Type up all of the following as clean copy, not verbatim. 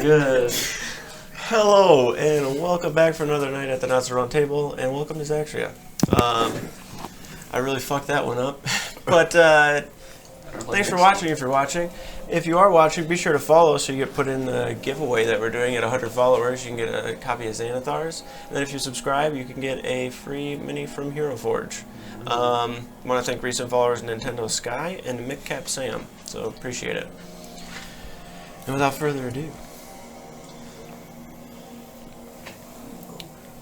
good. Hello, and welcome back for another night at the Not So Round Table, and welcome to Zaxria. I really fucked that one up, but thanks for watching if you're watching. If you are watching, be sure to follow so you get put in the giveaway that we're doing at 100 followers. You can get a copy of Xanathars, and then if you subscribe, you can get a free mini from Hero Forge. I want to thank recent followers Nintendo Sky and McCap Sam, so appreciate it. And without further ado,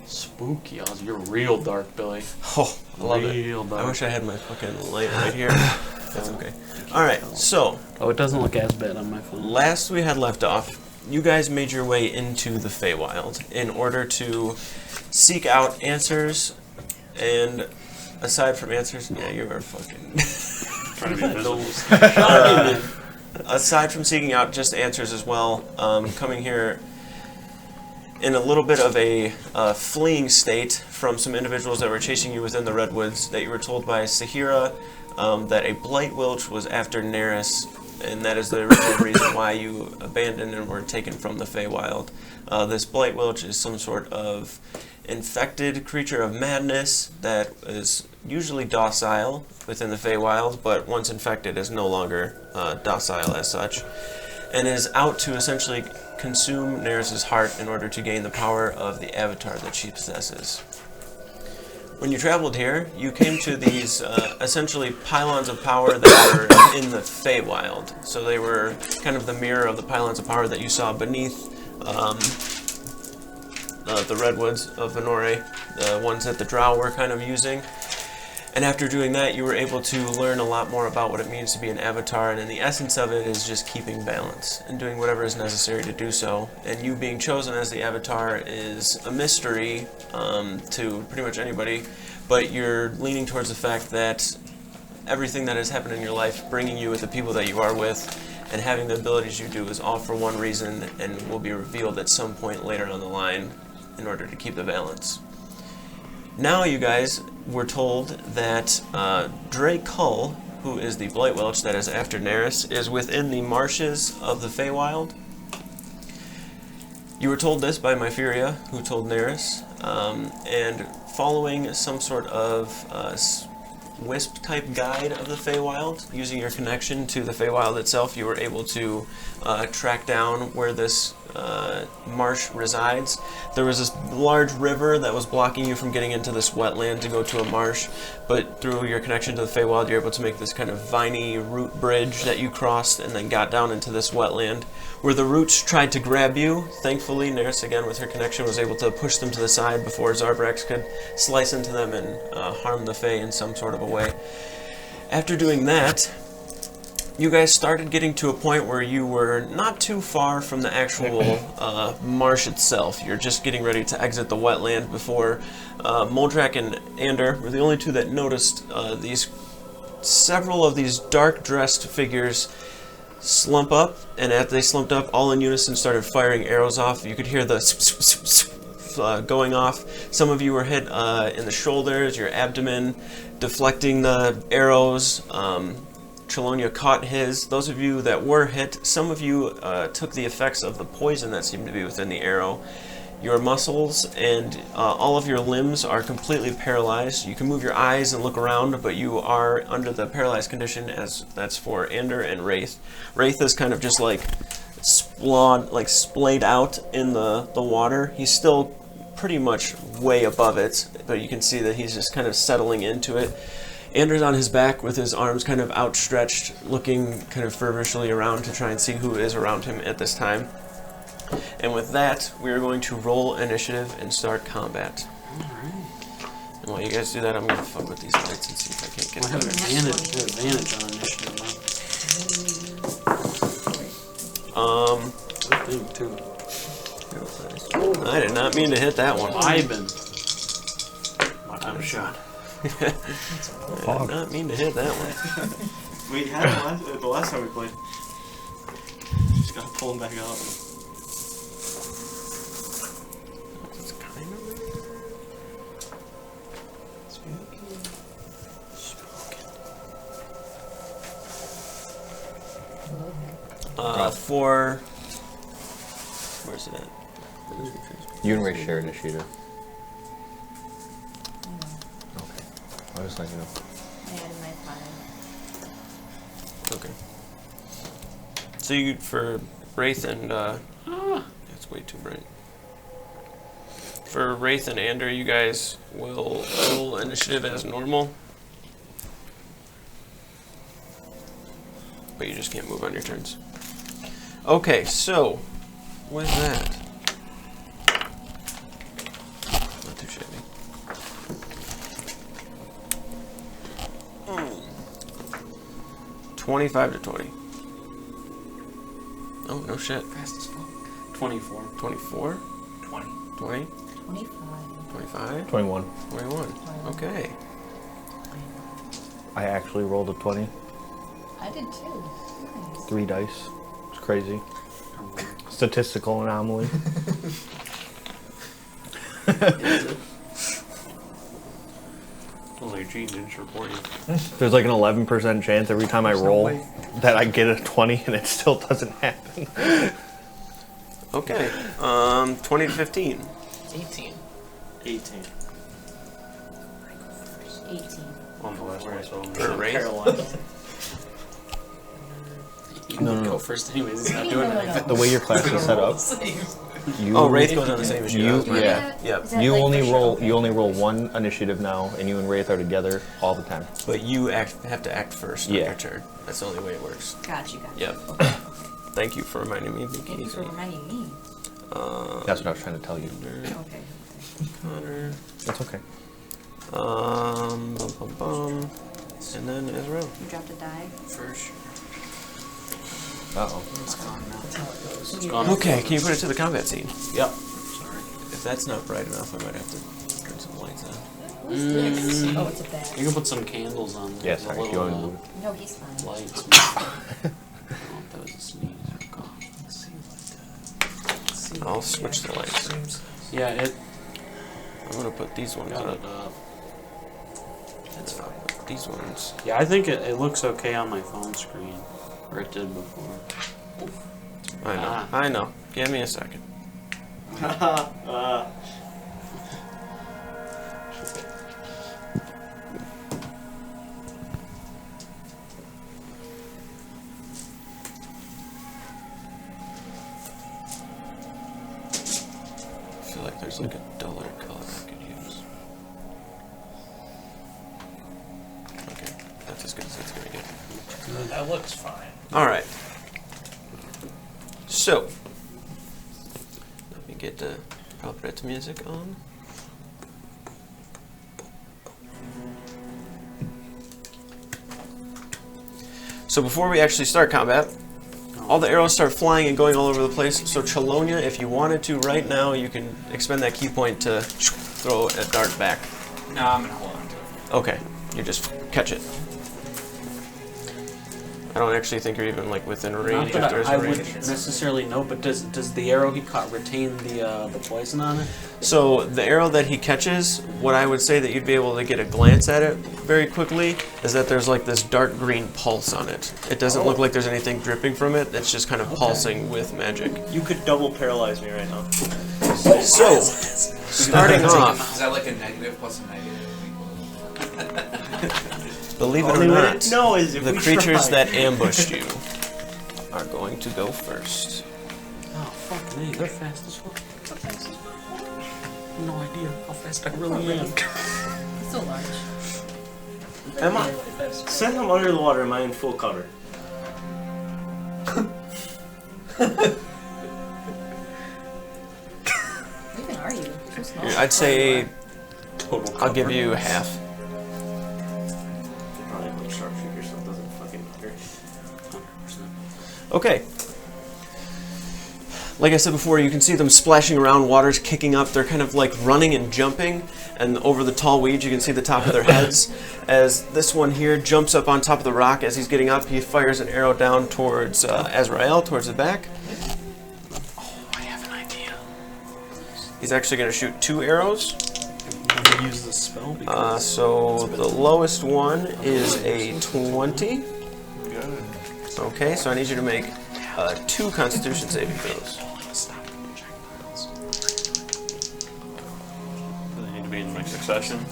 spooky. You're real dark, Billy. oh, I love real it. Dark. I wish I had my fucking light right here. That's okay. Alright, so Oh, it doesn't look as bad on my phone. last we had left off, you guys made your way into the Feywild in order to seek out answers, and aside from answers, yeah, you are fucking Trying to be invisible. aside from seeking out just answers as well, coming here in a little bit of a fleeing state from some individuals that were chasing you within the Redwoods, that you were told by Sahira that a Blight Wilch was after Neris, and that is the original reason why you abandoned and were taken from the Feywild. This Blight Wilch is some sort of infected creature of madness that is usually docile within the Feywild, but once infected is no longer docile as such, and is out to essentially consume Neris' heart in order to gain the power of the avatar that she possesses. When you traveled here, you came to these essentially pylons of power that were in the Feywild. So they were kind of the mirror of the pylons of power that you saw beneath the redwoods of Venore, the ones that the Drow were kind of using. And after doing that, you were able to learn a lot more about what it means to be an avatar, and in the essence of it is just keeping balance and doing whatever is necessary to do so. And you being chosen as the avatar is a mystery to pretty much anybody, but you're leaning towards the fact that everything that has happened in your life, bringing you with the people that you are with, and having the abilities you do is all for one reason and will be revealed at some point later on the line in order to keep the balance. Now you guys were told that Dre Cull, who is the Blight Welch that is after Neris, is within the marshes of the Feywild. You were told this by Myferia, who told Neris, and following some sort of Wisp-type guide of the Feywild, using your connection to the Feywild itself, you were able to track down where this marsh resides. There was this large river that was blocking you from getting into this wetland to go to a marsh, but through your connection to the Feywild, you're able to make this kind of viney root bridge that you crossed and then got down into this wetland, where the roots tried to grab you. Thankfully, Neris, again with her connection, was able to push them to the side before Zarbrax could slice into them and harm the Fey in some sort of a way. After doing that, you guys started getting to a point where you were not too far from the actual marsh itself. You're just getting ready to exit the wetland before Moldrak and Ander were the only two that noticed several of these dark-dressed figures slump up, and as they slumped up, all in unison started firing arrows off. You could hear the going off. Some of you were hit in the shoulders, your abdomen, deflecting the arrows. Chelonia caught his. Those of you that were hit, some of you took the effects of the poison that seemed to be within the arrow. Your muscles and all of your limbs are completely paralyzed. You can move your eyes and look around, but you are under the paralyzed condition, as that's for Ander and Wraith. Wraith is kind of just like splayed out in the water. He's still pretty much way above it, but you can see that he's just kind of settling into it. Ander's on his back with his arms kind of outstretched, looking kind of feverishly around to try and see who is around him at this time. And with that, we are going to roll initiative and start combat. Alright. And while you guys do that, I'm going to fuck with these lights and see if I can't get I have them. advantage on initiative now. Good thing, too. I did not mean to hit that one. My time to shot. I did not mean to hit that one. We had it the last time we played. Just gotta pull him back out. It's kind of spooky. For Where's it at? You and Ray share initiative. Okay. I was letting you know. I added my 5. Okay. So you for Wraith and that's way too bright. For Wraith and Ander, you guys will roll initiative as normal. But you just can't move on your turns. Okay, so with that, not too shabby. 25 to 20. Oh, no shit. Fast as fuck. 24. 24? 20. 20? 25. 25? 21. 21. Okay. I actually rolled a 20. I did too. Nice. 3 dice. It's crazy. Statistical anomaly. Those are genes inch reporting. There's like an 11% chance every time I roll that I get a 20 and it still doesn't happen. Okay. 20 to 15. 18. 18. On the last one, so For Wraith? Carolina. No. Go first anyways. It's not doing anything. The way your class is set up, you Oh, Wraith goes on the same as you. You- That was my- yeah. Yep. Is that you like only for roll show? you only roll 1 initiative now, and you and Wraith are together all the time. But you have to act first on Yeah. your turn. That's the only way it works. Got you. Yep. Okay. Thank you for reminding me. Thank you for reminding me. That's what I was trying to tell you. Okay. Connor. That's okay. Bum, bum, bum. And then Ezra. You dropped a die. For sure. Uh-oh. It's gone now. So It's you- gone. Okay, can you put it to the combat scene? Yep. Sorry. If that's not bright enough, I might have to turn some lights on. Who's this? Oh, it's a bag. You can put some candles on there. Yeah, The sorry. Do you little, want to move it? No, he's fine. lights. I don't know if that was a sneeze or a cough. I'll switch the lights. Yeah, it I'm gonna put these ones got up. it up. That's fine. These ones. Yeah, I think it looks okay on my phone screen. Or it did before. I know. Ah. I know. Give me a second. I feel like there's like a duller color I could use. Okay, that's as good as it's gonna get. That looks fine. All right. So, let me get the operet music on. So before we actually start combat, all the arrows start flying and going all over the place. So Chelonia, if you wanted to right now, you can expend that key point to throw a dart back. No, I'm gonna hold on to it. Okay, you just catch it. I don't actually think you're even like within Not range if that there's I a would range. necessarily know, but does the arrow he caught retain the poison on it? So the arrow that he catches, what I would say that you'd be able to get a glance at it very quickly is that there's like this dark green pulse on it. It doesn't look like there's anything dripping from it. It's just kind of pulsing with magic. You could double paralyze me right now. So, starting off, Is that like a negative plus a negative? believe it or Only way not, to know is if the we creatures try. that ambushed you are going to go first. Oh fuck me, they're fast as fuck. No idea how fast I really am. It's so large. Am I? Send them under the water. Am I in full cover? Even are you? So small. I'd say Total. I'll give you half. Probably have a sharpshooter, so it doesn't fucking matter. 100%. Okay. Like I said before, you can see them splashing around, water's kicking up. They're kind of like running and jumping, and over the tall weeds you can see the top of their heads. As this one here jumps up on top of the rock, as he's getting up, he fires an arrow down towards Azrael, towards the back. Oh, I have an idea. He's actually going to shoot 2 arrows. I've never used this spell before. So the lowest one is a 20. Okay, so I need you to make 2 Constitution saving throws. Like succession. I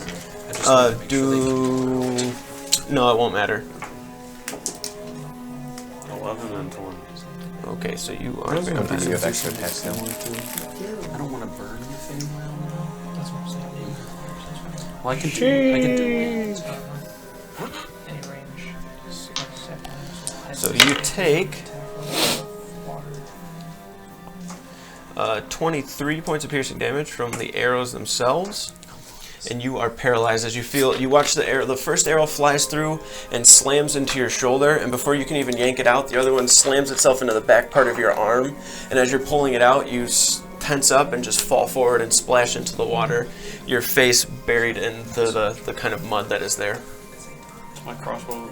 just wanna make sure they Do... No, it won't matter. 11 and 20. Okay, so you are Those are going the to you have best extra things text I want to. I don't want to burn the Feywild now. That's what I'm saying. Well, I can do it. Any range. So you take 23 points of piercing damage from the arrows themselves, and you are paralyzed as you feel. You watch the first arrow flies through and slams into your shoulder, and before you can even yank it out, the other one slams itself into the back part of your arm. And as you're pulling it out, you tense up and just fall forward and splash into the water, your face buried in the kind of mud that is there. My crossbow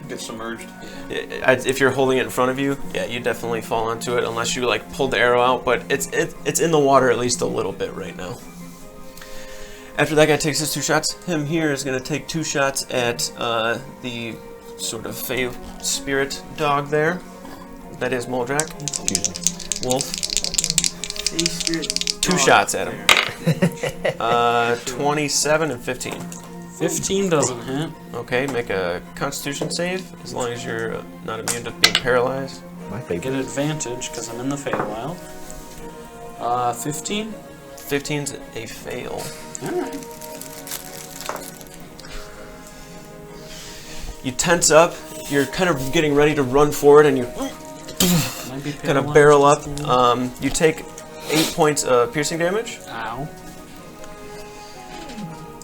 get submerged. If you're holding it in front of you, yeah, you definitely fall onto it unless you like pulled the arrow out. But it's in the water at least a little bit right now. After that guy takes his 2 shots, him here is going to take 2 shots at the sort of Fey spirit dog there. That is Moldrak. Wolf. 2 shots at him. 27 and 15. 15 doesn't hit. Okay, make a Constitution save as long as you're not immune to being paralyzed. My Get favorite. advantage because I'm in the Feywild. 15. 15's a fail. Alright. You tense up. You're kind of getting ready to run forward, and you kind of barrel up. You take 8 points of piercing damage. Ow.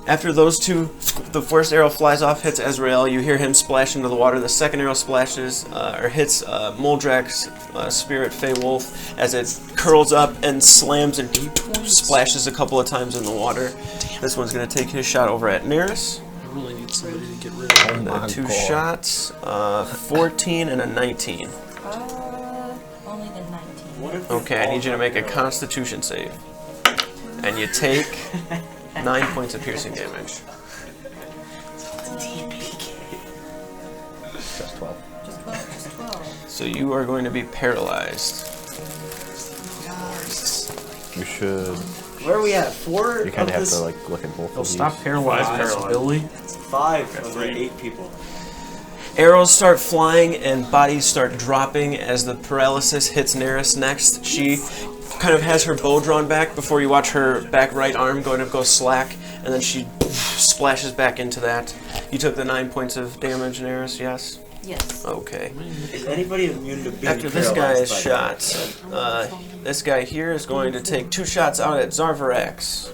After those 2, the first arrow flies off, hits Ezreal. You hear him splash into the water. The second arrow splashes or hits Moldrak's spirit Fey Wolf as it curls up and slams and splashes a couple of times in the water. This one's going to take his shot over at Neris. I really need somebody to get rid of. Oh my 2 God. shots, 14 and a 19. Only the 19. Okay, I need you to make a Constitution save. And you take 9 points of piercing damage. Just 12. Just 12. Just 12. So you are going to be paralyzed. You should. Where are we at? 4 You kind of of have this? to like look at both Oh, of stop these. paralyzed, Paralyzed. Billy. 5 of the 8 people. Arrows start flying and bodies start dropping as the paralysis hits Neris next. She kind of has her bow drawn back before you watch her back right arm going to go slack, and then she splashes back into that. You took the 9 points of damage, Neris, yes? Yes. Okay. Is anybody immune to being After this guy is paralyzed by that? shot, this guy here is going to take 2 shots out at Zarvarax.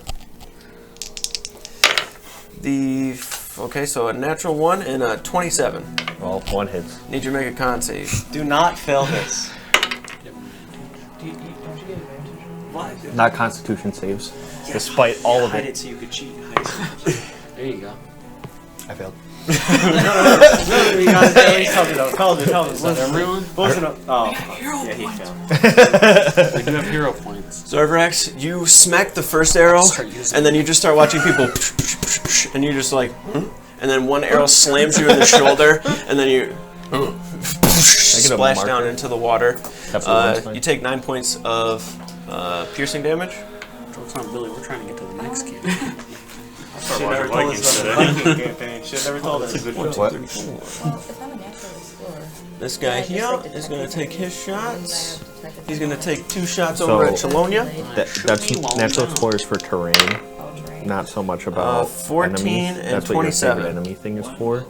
Okay, so a natural 1 and a 27. Well, 1 hits. Need you to make a con save. Do not fail this. Don't you get advantage? What? Not Constitution saves, despite all of Hide it. it so you could cheat. Hide it. There you go. I failed. No, you guys tell me though. Tell me. Was everyone? Close enough. Oh, yeah, he failed. We do have hero points. Zarvarax, you smack the first arrow, Start using and then you just start watching people, and you're just like, and then one arrow slams you in the shoulder, and then you splash down marker? into the water. That's fine. You take 9 points of piercing damage. Joke's on Billy, we're trying to get to the next game. Start Should never watching told us Vikings about the today. Viking campaign. Should never told us. What? Well, if I'm a natural explorer, This guy I just, here like, is going to take his shots. detective He's going to take 2 shots So- over at Chelonia. That's natural explorers for terrain, not so much about 14 enemies. and That's what 27. your favorite enemy thing is for.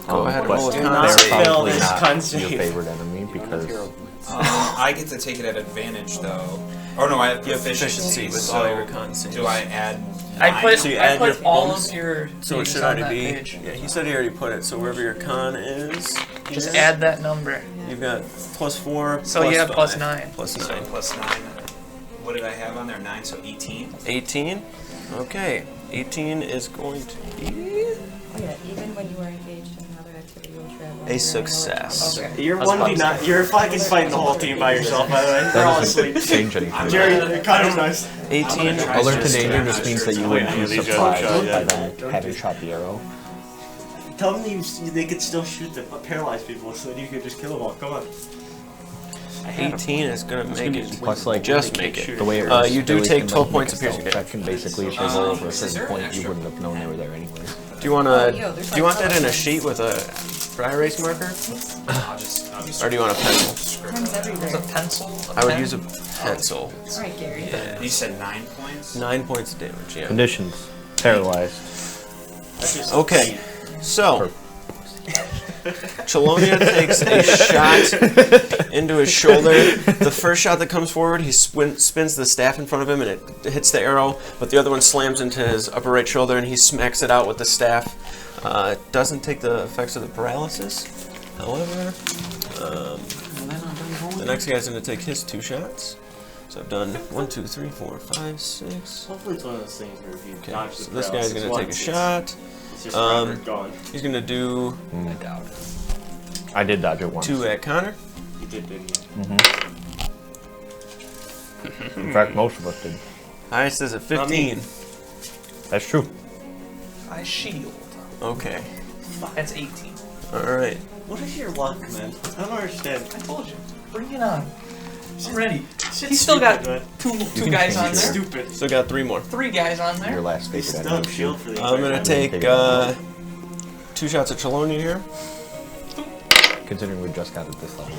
Go ahead and But roll a Do con not save. fail probably this not con your save. favorite enemy because I get to take it at advantage though. Oh no, I have You have efficiency with all your con saves. do I add? I put, So you I add put your all bonus? of your So it things should on already that be. page. Yeah, he said he already put it. So wherever your con is, Just here, add that number. You've got +4. So you have +5. +9. +9. So plus 9. What did I have on there? 9, so 18. 18. Okay. 18 is going to be oh yeah, even when you are engaged in another activity or travel. a success. Okay. You're 1v9. You're fucking fighting the whole team by yourself, by the way. They're all asleep. change anything. Jerry, kind of nice. 18. Alert to danger just means that you wouldn't be These guys are surprised shot, yeah. by them having shot the arrow. Tell them they could still shoot the paralyzed people, so you could just kill them all. Come on. 18 is gonna make it. Plus, like, Just make it. the way it works, You do Billy take can, 12 like, points make of a piercing stealth damage. check, and basically, if they roll over a certain point, you wouldn't have known they were there anyways. Do you want Oh, yo, there's do you want like that in a colors. sheet with a dry erase marker, I'll just or do you want a pencil? Time's There's a everywhere. pencil. I would use a pencil. All right, Gary. You said 9 points? 9 points of damage. Yeah. Conditions. Paralyzed. Okay, so Chelonia takes a shot into his shoulder. The first shot that comes forward, he spins the staff in front of him and it hits the arrow, but the other one slams into his upper right shoulder and he smacks it out with the staff. Doesn't take the effects of the paralysis. However, the next guy's going to take his 2 shots. So I've done 1, 2, 3, 4, 5, 6. Hopefully it's one of those things where if you Okay, dodge so the this guy's paralysis going to take a once, shot. It's just forever gone. He's going to do I did dodge it once. 2 at Connor. You did, didn't you? In fact, most of us did. Highest is at 15. That's true. I shield. Okay. That's 18. Alright. What is your luck, man? I don't understand. I told you. Bring it on. I'm ready. Shit's He's still got stupid, man. two guys on there. Stupid. Still got 3 more. 3 guys on Your there. last They favorite. still have shield for the I'm going to take 2 shots at Chelonia here. Considering we just got at this level,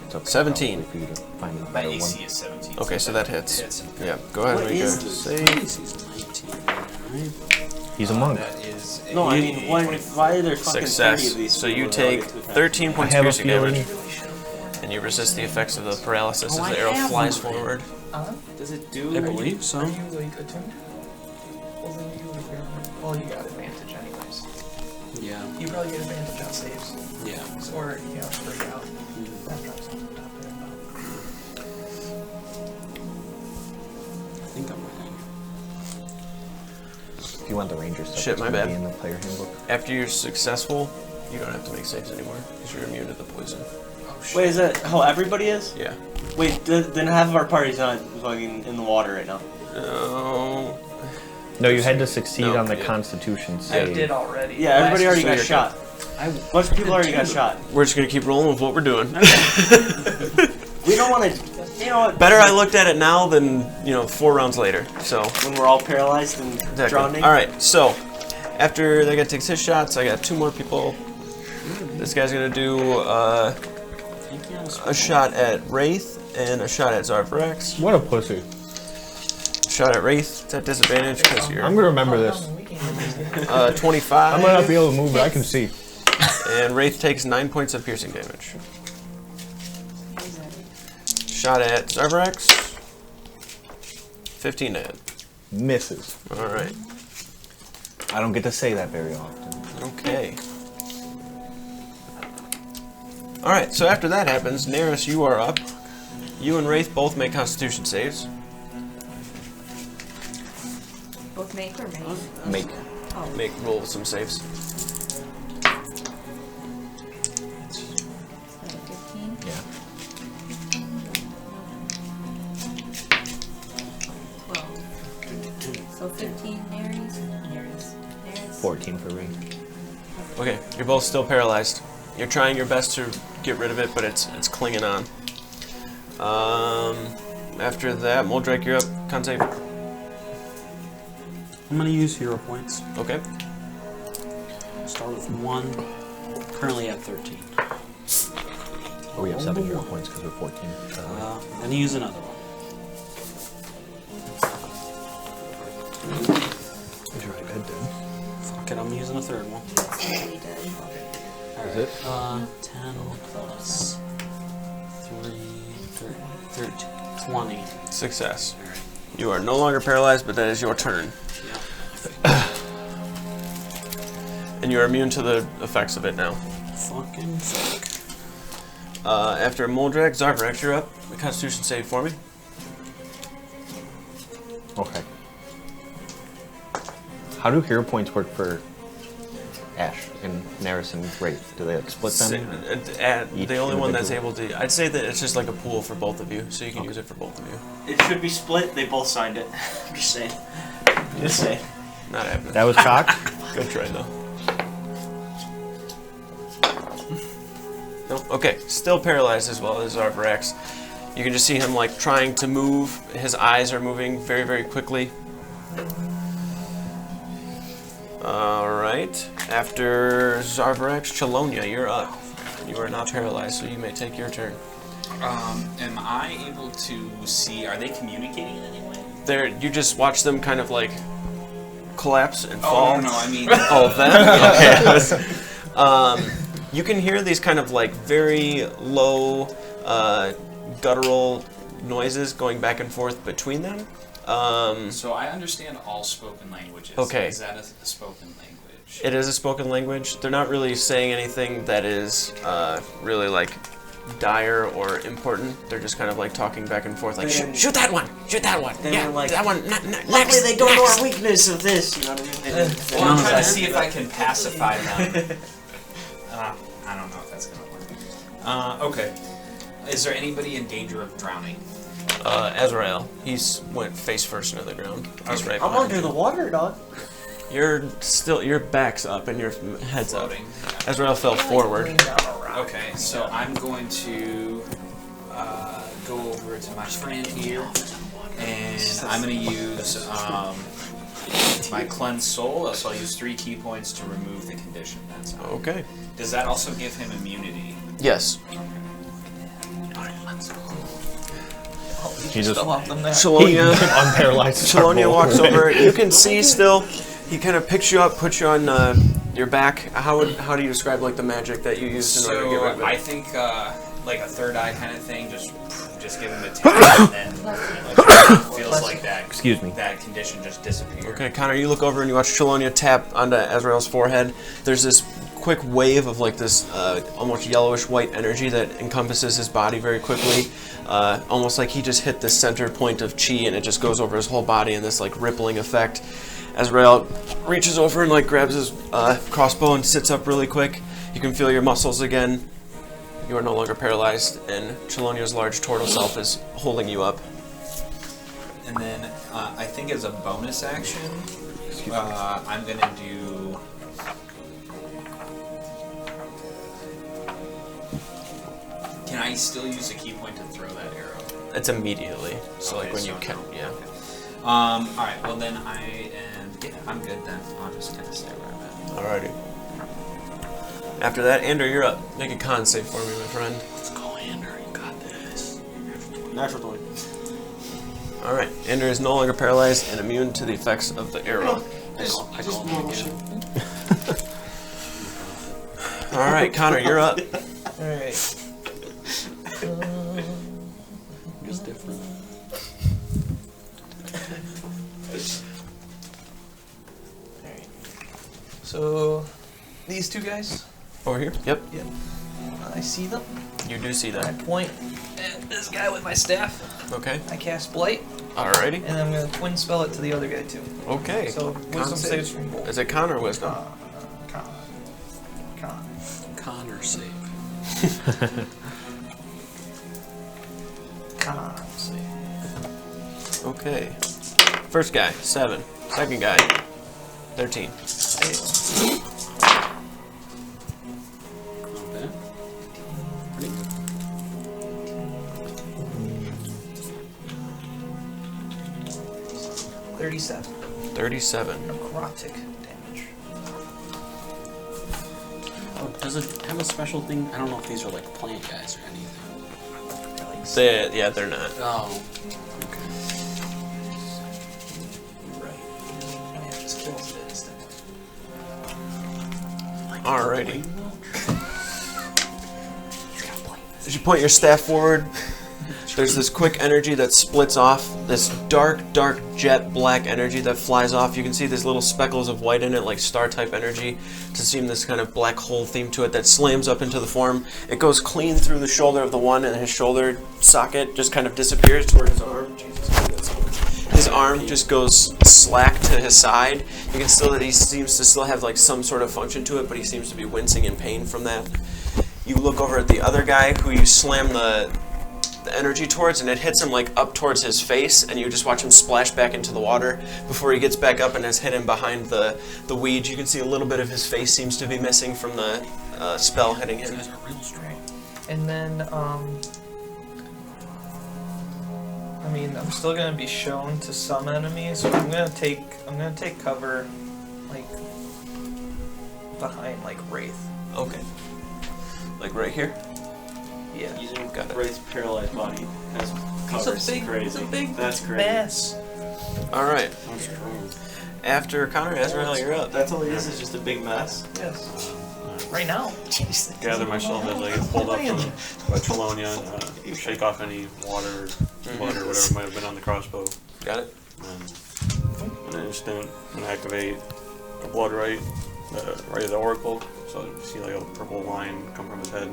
it's okay 17. probably for you to find a My better one. AC is 17. Okay, so that hits. Yeah, go ahead and What make a is this? save. He's a monk. That is No, I mean, why are there fucking 30 of Success. these So people you that all take get to attack? 13 I points have a piercing damage, feeling. and you resist the effects of the paralysis Oh, as I the arrow have flies one. forward. Does it do? I believe so. Are you like attuned? Well, then you well, you got advantage anyways. Yeah. You probably get advantage on saves. Yeah. Or, you know, free out. That drops on the top there about. I think I'm ready. If you want the ranger stuff, Shit, it's my gonna bad. be in the player handbook. After you're successful, you don't have to make saves anymore, because you're immune to the poison. Oh, shit. Wait, is that how everybody is? Yeah. Wait, then half of our party's not fucking in the water right now. No. No, you had to succeed No, on the yeah. Constitution I save. did already. Yeah, everybody already So got you're shot. A bunch of people already got shot. We're just going to keep rolling with what we're doing. We don't want to. You know what? Better I looked at it now than, 4 rounds later. So, When we're all paralyzed and exactly. drowning. Alright, so, after that guy takes his shots, I got 2 more people. This guy's going to do a shot at Wraith and a shot at Zarvarex. What a pussy. Shot at Wraith, it's at disadvantage because you're I'm gonna remember this. 25. I might not be able to move, but I can see. And Wraith takes 9 points of piercing damage. Shot at Zarvarex. 15 to hit. Misses. Alright. I don't get to say that very often. Okay. Alright, so after that happens, Neris, you are up. You and Wraith both make constitution saves. Both make or make? Make. Oh, Roll some saves. 15. Yeah. 12. So 15 Nares. 14 for Ray. Okay, you're both still paralyzed. You're trying your best to get rid of it, but it's clinging on. After that, Moldrake, you're up. Con save. I'm gonna use hero points. Okay. Start with 1. Currently at 13. Oh, we have 7 hero points because we're 14. Then use another one. He's really good, dude. Fuck it, I'm using a third one. That's already dead. Is it? 10 plus 3, 13, 20. Success. You are no longer paralyzed, but that is your turn. Yeah. And you're immune to the effects of it now. Fucking fuck. After Moldrake, Zarvarex, you're up. The Constitution save for me. Okay. How do hero points work for Ash and Neris and Wraith? Do they like split them? Each The only one that's individual? able to... I'd say that it's just like a pool for both of you, so you can use it for both of you. It should be split. They both signed it. I'm just saying. Just saying. Not happening. That was cocked? Good try, though. No? Okay, still paralyzed as well as Zarvarax. You can just see him like trying to move. His eyes are moving very, very quickly. Alright. After Zarvarax, Chelonia, you're up. You are not paralyzed, so you may take your turn. Am I able to see? Are they communicating in any way? You just watch them kind of like collapse and fall. Oh no, I mean. All of them? Okay. You can hear these kind of like very low, guttural noises going back and forth between them. So I understand all spoken languages. Okay. Is that a spoken language? It is a spoken language. They're not really saying anything that is really like dire or important. They're just kind of like talking back and forth, like shoot that one, shoot that one, They yeah, were like, that one. Luckily, they don't know our weakness of this. You know what I mean? Well, I'm trying to see if I can pacify them. I don't know if that's gonna work. Okay. Is there anybody in danger of drowning? Azrael. He's went face first into the ground. He's right I'm behind under you. the water, dog. Your back's up and your head's up. Floating. Azrael fell forward. Okay, so I'm going to go over to my friend here, and I'm going to use my cleanse soul. So I'll use 3 key points to remove the condition. That's all. Okay. Does that also give him immunity? Yes. He just Chelonia. unparalyzed. Chelonia walks over. You can see still. He kind of picks you up, puts you on your back. How do you describe like the magic that you use in order to get rid of it? I think like a third eye kind of thing. Just give him a tap, and then like, feels like that. Excuse me. That condition just disappears. Okay, Connor, you look over and you watch Chelonia tap onto Azrael's forehead. There's this quick wave of like this almost yellowish white energy that encompasses his body very quickly. Almost like he just hit the center point of chi and it just goes over his whole body in this like rippling effect. Azrael reaches over and like grabs his crossbow and sits up really quick. You can feel your muscles again. You are no longer paralyzed, and Chelonia's large turtle self is holding you up. And then I think as a bonus action, I'm gonna do. Can I still use a key point to throw that arrow? It's immediately, so Okay, like when so you can, no. yeah. All right. Well then I'm good then. I'll just kind of stay where I'm at. Alrighty. After that, Andrew, you're up. Make a con save for me, my friend. Let's go, Andrew. You got this. Natural 20. Alright, Andrew is no longer paralyzed and immune to the effects of the arrow. I call him again. Alright, Connor, you're up. Alright. Just different. Alright. So, these two guys, Over here? Yep, I see them. you do see I that. point at this guy with my staff. Okay. I cast Blight, Alrighty. and I'm going to twin spell it to the other guy too. Okay. So, Con wisdom save. saves from both. Is it con or wisdom? Con. Connor save. Con save. Okay. First guy, 7. Second guy, 13. Not bad. Pretty good. 37. 37. Necrotic damage. Oh, does it have a special thing? I don't know if these are like plant guys or anything. Yeah, they're not. Oh. Okay. Right. Yeah, just kills it instead. Alrighty. As you point your staff forward, there's this quick energy that splits off, this dark jet black energy that flies off. You can see these little speckles of white in it, like star-type energy, to seem this kind of black hole theme to it that slams up into the form. It goes clean through the shoulder of the one, and his shoulder socket just kind of disappears toward his arm. His arm just goes slack to his side. You can still that he seems to still have like some sort of function to it, but he seems to be wincing in pain from that. You look over at the other guy who you slam the energy towards, and it hits him like up towards his face, and you just watch him splash back into the water before he gets back up and is hidden behind the weeds. You can see a little bit of his face seems to be missing from the spell hitting him. These guys are real strong. And then, I mean, I'm still gonna be shown to some enemies, so I'm gonna take cover, like, behind, like, Wraith. Okay. Like right here? Yeah. Using Got it. Wraith's paralyzed body as cover is crazy. That's crazy. mess. Alright. I'm strong. After Connor, Ezreal, you're up. That's all he is just a big mess. Yes. Right now. Gather myself as I get pulled up from Chelonia, shake off any water, blood, or whatever might have been on the crossbow. Got it? And an instant, and activate the blood right of the oracle. So you see like a purple line come from his head,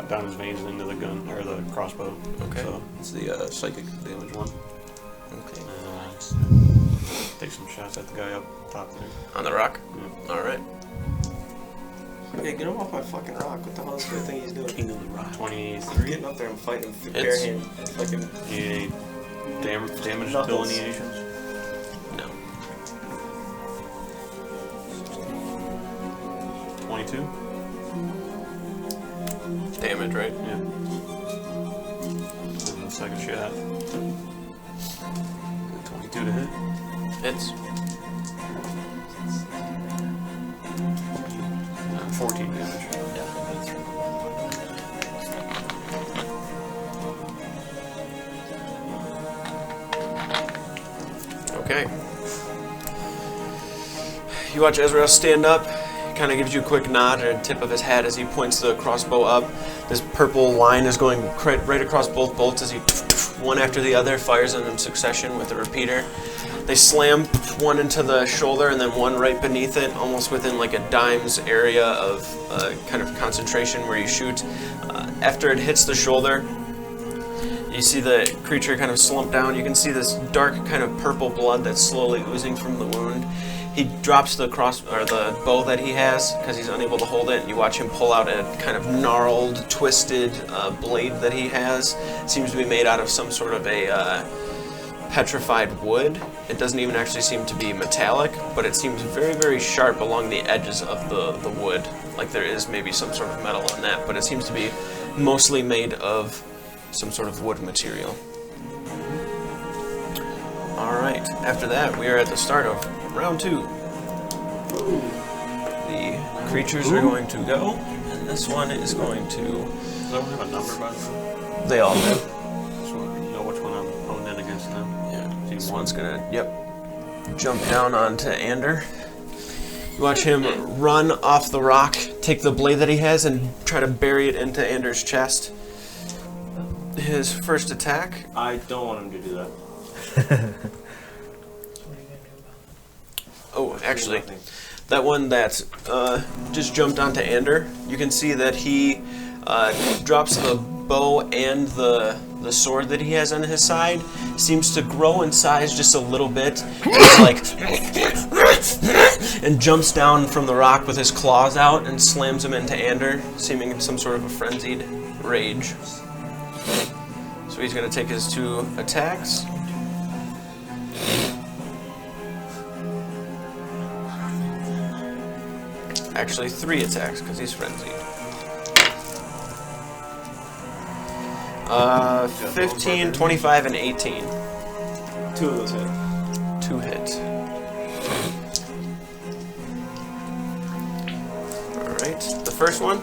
down his veins and into the gun, or the crossbow. Okay. So it's the psychic damage one. Okay. Take some shots at the guy up top there. On the rock? Yeah. Alright. Okay, get him off my fucking rock. What the hell is the thing he's doing? King of the Rock. I'm 23. getting up there and fighting him It's- bare hand. Fucking Any damage Knuckles. delineations? No. 22? Damage, right? Yeah. And the second shot. 22 to hit. Hits. 14 damage. Okay. You watch Ezreal stand up. He kind of gives you a quick nod and a tip of his hat as he points the crossbow up. This purple line is going right across both bolts as he, one after the other, fires them in succession with a repeater. They slam one into the shoulder and then one right beneath it, almost within like a dime's area of kind of concentration where you shoot. After it hits the shoulder, you see the creature kind of slump down. You can see this dark kind of purple blood that's slowly oozing from the wound. He drops the the bow that he has because he's unable to hold it. You watch him pull out a kind of gnarled, twisted blade that he has. It seems to be made out of some sort of a petrified wood. It doesn't even actually seem to be metallic, but it seems very, very sharp along the edges of the wood. Like there is maybe some sort of metal on that, but it seems to be mostly made of some sort of wood material. Alright, after that we are at the start of round 2. The creatures are going to go, and this one is going to... Does everyone have a number by the way? They all do. So you know which one I'm honing in against now? Yeah, this one's gonna, jump down onto Ander. You watch him run off the rock, take the blade that he has, and try to bury it into Ander's chest. His first attack. I don't want him to do that. Oh, actually, that one that just jumped onto Ander, you can see that he drops the bow and the sword that he has on his side, seems to grow in size just a little bit, and jumps down from the rock with his claws out and slams him into Ander, seeming in some sort of a frenzied rage. So he's going to take his 2 attacks. Actually, 3 attacks, because he's frenzied. 15, 25, and 18. 2 of those hit. 2 hits. Alright, the first one.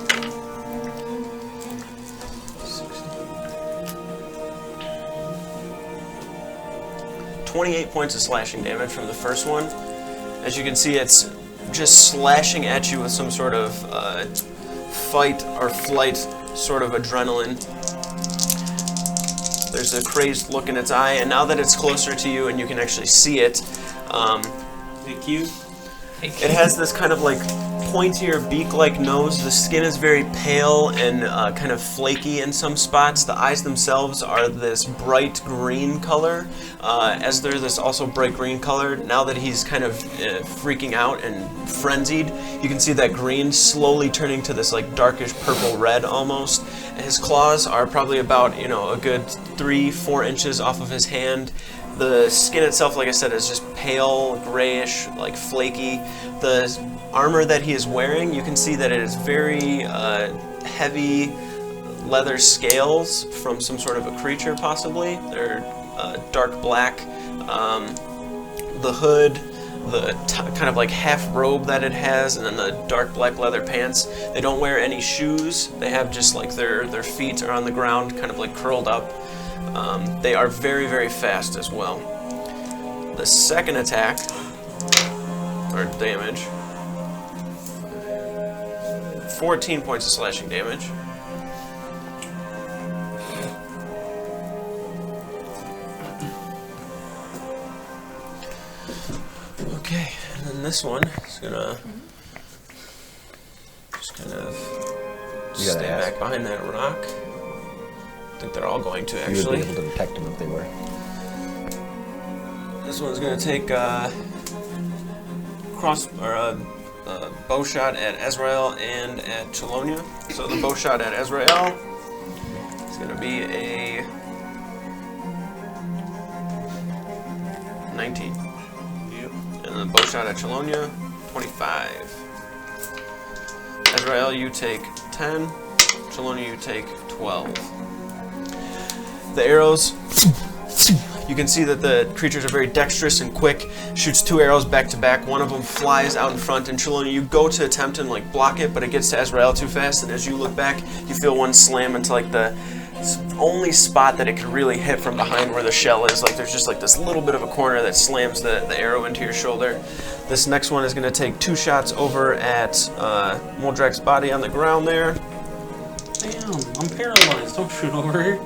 28 points of slashing damage from the first one. As you can see, it's just slashing at you with some sort of fight or flight sort of adrenaline. There's a crazed look in its eye, and now that it's closer to you and you can actually see it, Hey, Q. it has this kind of like pointier beak-like nose. The skin is very pale and kind of flaky in some spots. The eyes themselves are this bright green color. As they're this also bright green color, now that he's kind of freaking out and frenzied, you can see that green slowly turning to this like darkish purple red almost. His claws are probably about, a good 3-4 inches off of his hand. The skin itself, like I said, is just pale, grayish, like flaky. The armor that he is wearing, you can see that it is very heavy, leather scales from some sort of a creature, possibly. They're dark black. The hood, the kind of like half robe that it has, and then the dark black leather pants. They don't wear any shoes. They have just like their feet are on the ground, kind of like curled up. They are very, very fast as well. The second attack, or damage, 14 points of slashing damage. Okay, and then this one is gonna just kind of stay back behind that rock. I think they're all going to actually. You would be able to detect them if they were. This one's gonna take bow shot at Azrael and at Chelonia. So the bow shot at Azrael is gonna be a 19. And the bow shot at Chelonia, 25. Azrael, you take 10. Chelonia, you take 12. The arrows, you can see that the creatures are very dexterous and quick. Shoots 2 arrows back to back. One of them flies out in front, and Chelonia, you go to attempt and like block it, but it gets to Azrael too fast. And as you look back, you feel one slam into like the only spot that it could really hit from behind where the shell is. Like there's just like this little bit of a corner that slams the arrow into your shoulder. This next one is going to take 2 shots over at Moldrak's body on the ground there. Damn, I'm paralyzed. Don't shoot over here.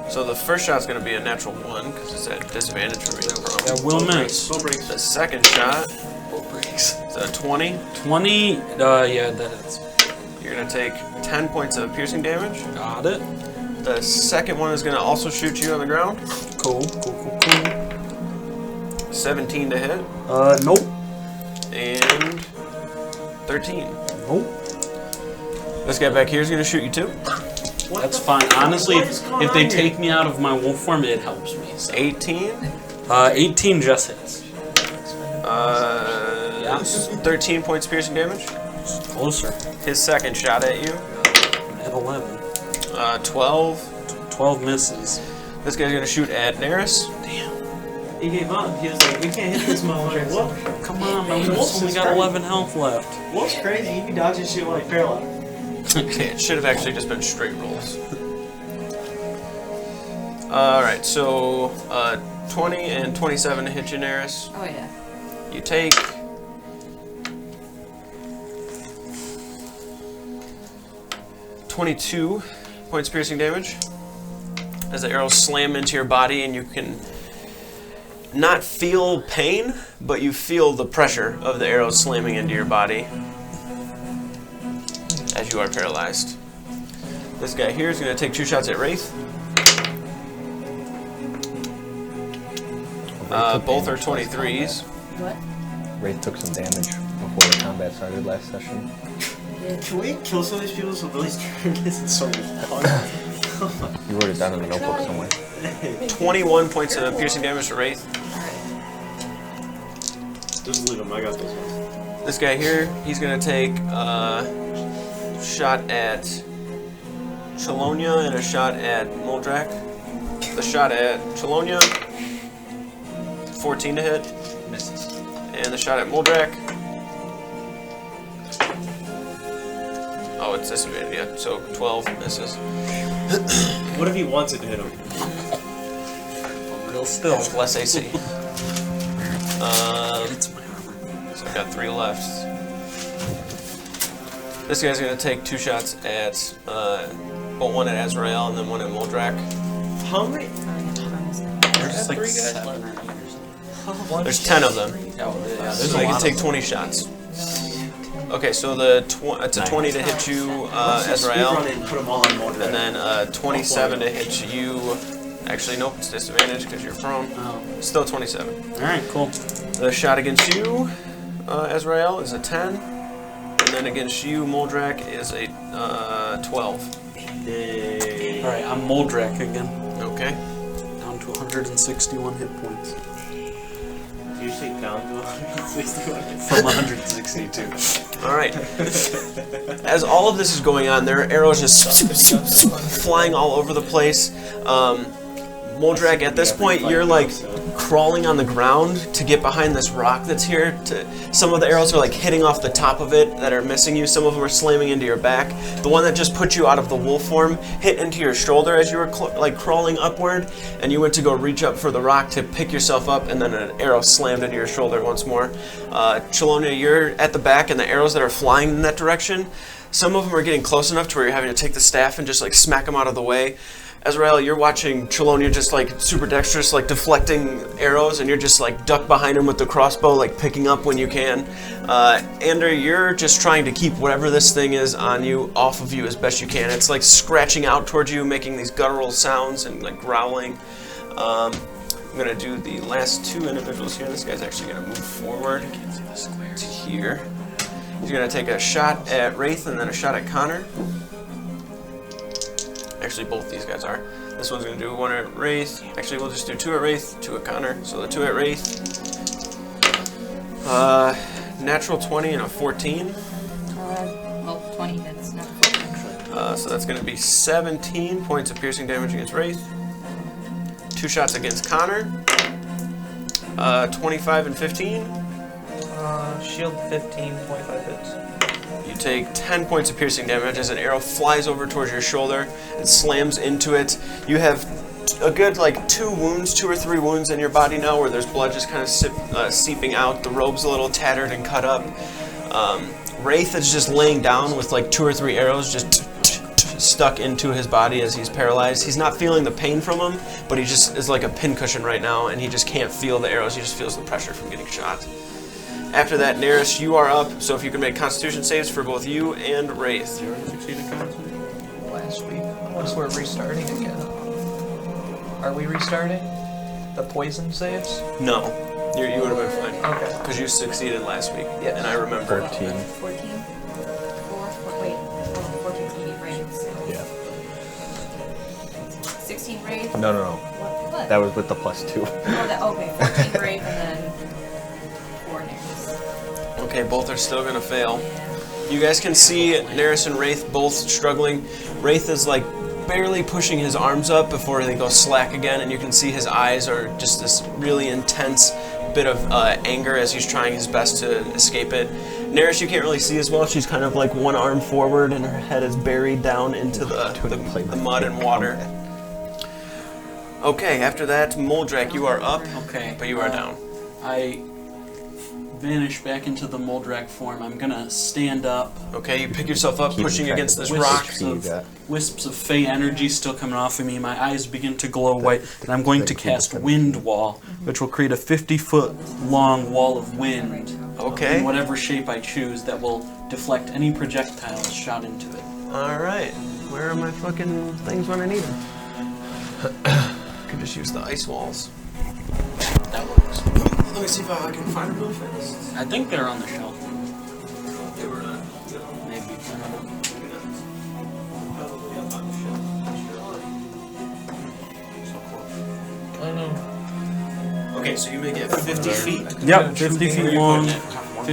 So the first shot's going to be a natural 1 because it's at disadvantage for me. That will miss. The second shot is a 20. 20, yeah, that is. You're going to take 10 points of piercing damage. Got it. The second one is going to also shoot you on the ground. Cool. 17 to hit. Nope. And 13. Nope. This guy back here is going to shoot you too. That's fine. Honestly, if they take me out of my wolf form, it helps me. So. 18. 18 just hits. 13 points piercing damage. Closer. His second shot at you. At 11. 12. 12 misses. This guy's going to shoot at Neris. Damn. He gave up. He was like, we can't hit this motherfucker. What? Come on, my wolf's only got 11 health left. What's crazy? He can dodge and shit like paralyzed. Okay, it should have actually just been straight rolls. Alright, so 20 and 27 to hit you, Neris. Oh yeah. You take 22 points piercing damage as the arrows slam into your body, and you can not feel pain, but you feel the pressure of the arrows slamming into your body as you are paralyzed. This guy here is going to take 2 shots at Wraith. Both are 23s. What? Wraith took some damage before the combat started last session. Can we kill some of these people so Billy's turn isn't so long? You wrote it down in the notebook somewhere. 21 points of piercing damage to Wraith. Just leave him. I got this one. This guy here, he's going to take shot at Chelonia and a shot at Moldrak. The shot at Chelonia, 14 to hit. Misses. And the shot at Moldrak. Oh, it's disadvantage, yeah. So 12 misses. What if he wants it to hit him? Real still. It's less AC. So I've got 3 left. This guy's going to take 2 shots at, well, one at Azrael and then one at Moldrak. How many? There's like 7 or 8 or something. There's 10 of them. Yeah, So they can take 20 shots. Okay, so it's a 20 to hit you, Azrael, Put them all on Moldrak. and then 27 to hit you. Actually, nope, it's disadvantage because you're prone. Oh. Still 27. Alright, cool. The shot against you, Azrael, is a 10. And then against you, Moldrak, is a 12. Alright, I'm Moldrak again. Okay. Down to 161 hit points. Did you say down to 161? From 162. All right. As all of this is going on, there are arrows just flying all over the place. Moldrak, at this point, you're like crawling on the ground to get behind this rock that's here. Some of the arrows are like hitting off the top of it that are missing you. Some of them are slamming into your back. The one that just put you out of the wolf form hit into your shoulder as you were like crawling upward, and you went to go reach up for the rock to pick yourself up, and then an arrow slammed into your shoulder once more. Chelonia, you're at the back, and the arrows that are flying in that direction, some of them are getting close enough to where you're having to take the staff and just like smack them out of the way. Azrael, you're watching Chelonia just like super dexterous, like deflecting arrows, and you're just like duck behind him with the crossbow, like picking up when you can. Ander, you're just trying to keep whatever this thing is on you off of you as best you can. It's like scratching out towards you, making these guttural sounds and like growling. I'm gonna do the last two individuals here. This guy's actually gonna move forward to here. He's gonna take a shot at Wraith and then a shot at Connor. Actually, both these guys are. This one's going to do one at Wraith. Actually, we'll just do two at Wraith, two at Connor. So the two at Wraith. Natural 20 and a 14. Well, 20 hits, not 14 actually. So that's going to be 17 points of piercing damage against Wraith. 2 shots against Connor. 25 and 15. Shield 15, 25 hits. You take 10 points of piercing damage as an arrow flies over towards your shoulder and slams into it. You have a good like 2 or 3 wounds in your body now where there's blood just kind of seeping out. The robe's a little tattered and cut up. Wraith is just laying down with like 2 or 3 arrows just stuck into his body as he's paralyzed. He's not feeling the pain from them, but he just is like a pincushion right now, and he just can't feel the arrows. He just feels the pressure from getting shot. After that, Neris, you are up, so if you can make Constitution saves for both you and Wraith. Did you already succeed in Constitution? Last week. Unless we're restarting again. Are we restarting? The poison saves? No, you would have been fine. Okay. Because you succeeded last week, Yes. and I remember. 13. 14? 14's gonna be Wraith. Yeah. 16 Wraith? No. What? That was with the +2. Okay, 14 Wraith and then 4 Neris. Okay, both are still going to fail. Yeah. You guys can see Neris and Wraith both struggling. Wraith is like barely pushing his arms up before they go slack again, and you can see his eyes are just this really intense bit of anger as he's trying his best to escape it. Neris, you can't really see as well. She's kind of like one arm forward, and her head is buried down into the mud and water. Okay, after that, Moldrak, you are up, Okay. but you are down. I vanish back into the Moldrak form. I'm gonna stand up. Okay, you pick yourself up, Keeping pushing track against of this the rock. HP you got. Wisps of Fey energy still coming off of me. My eyes begin to glow white, and I'm going to cast Wind Wall, which will create a 50-foot long wall of wind. Okay. In whatever shape I choose, that will deflect any projectiles shot into it. Alright, where are my fucking things when I need them? Could just use the ice walls. That works. Let me see if I can find them real fast. I think they're on the shelf. They were Maybe. I don't know. probably up on the shelf. I know. Okay, so you make it 50 feet. Yep, 50 Where feet you long, putting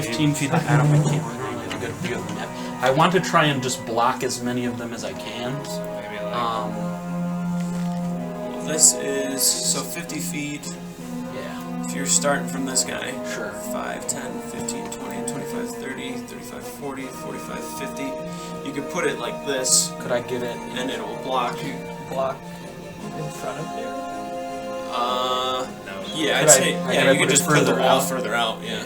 it? 15 feet. I don't know. I can't really get a good view of the map. I want to try and just block as many of them as I can. This is, so 50 feet. Yeah. If you're starting from this guy, Sure. 5, 10, 15, 20, 25, 30, 35, 40, 45, 50. You could put it like this, Could I get it? and it will block you. Block in front of you. Yeah, Could I'd say, I yeah, put you could it just put the further wall out? further out, yeah.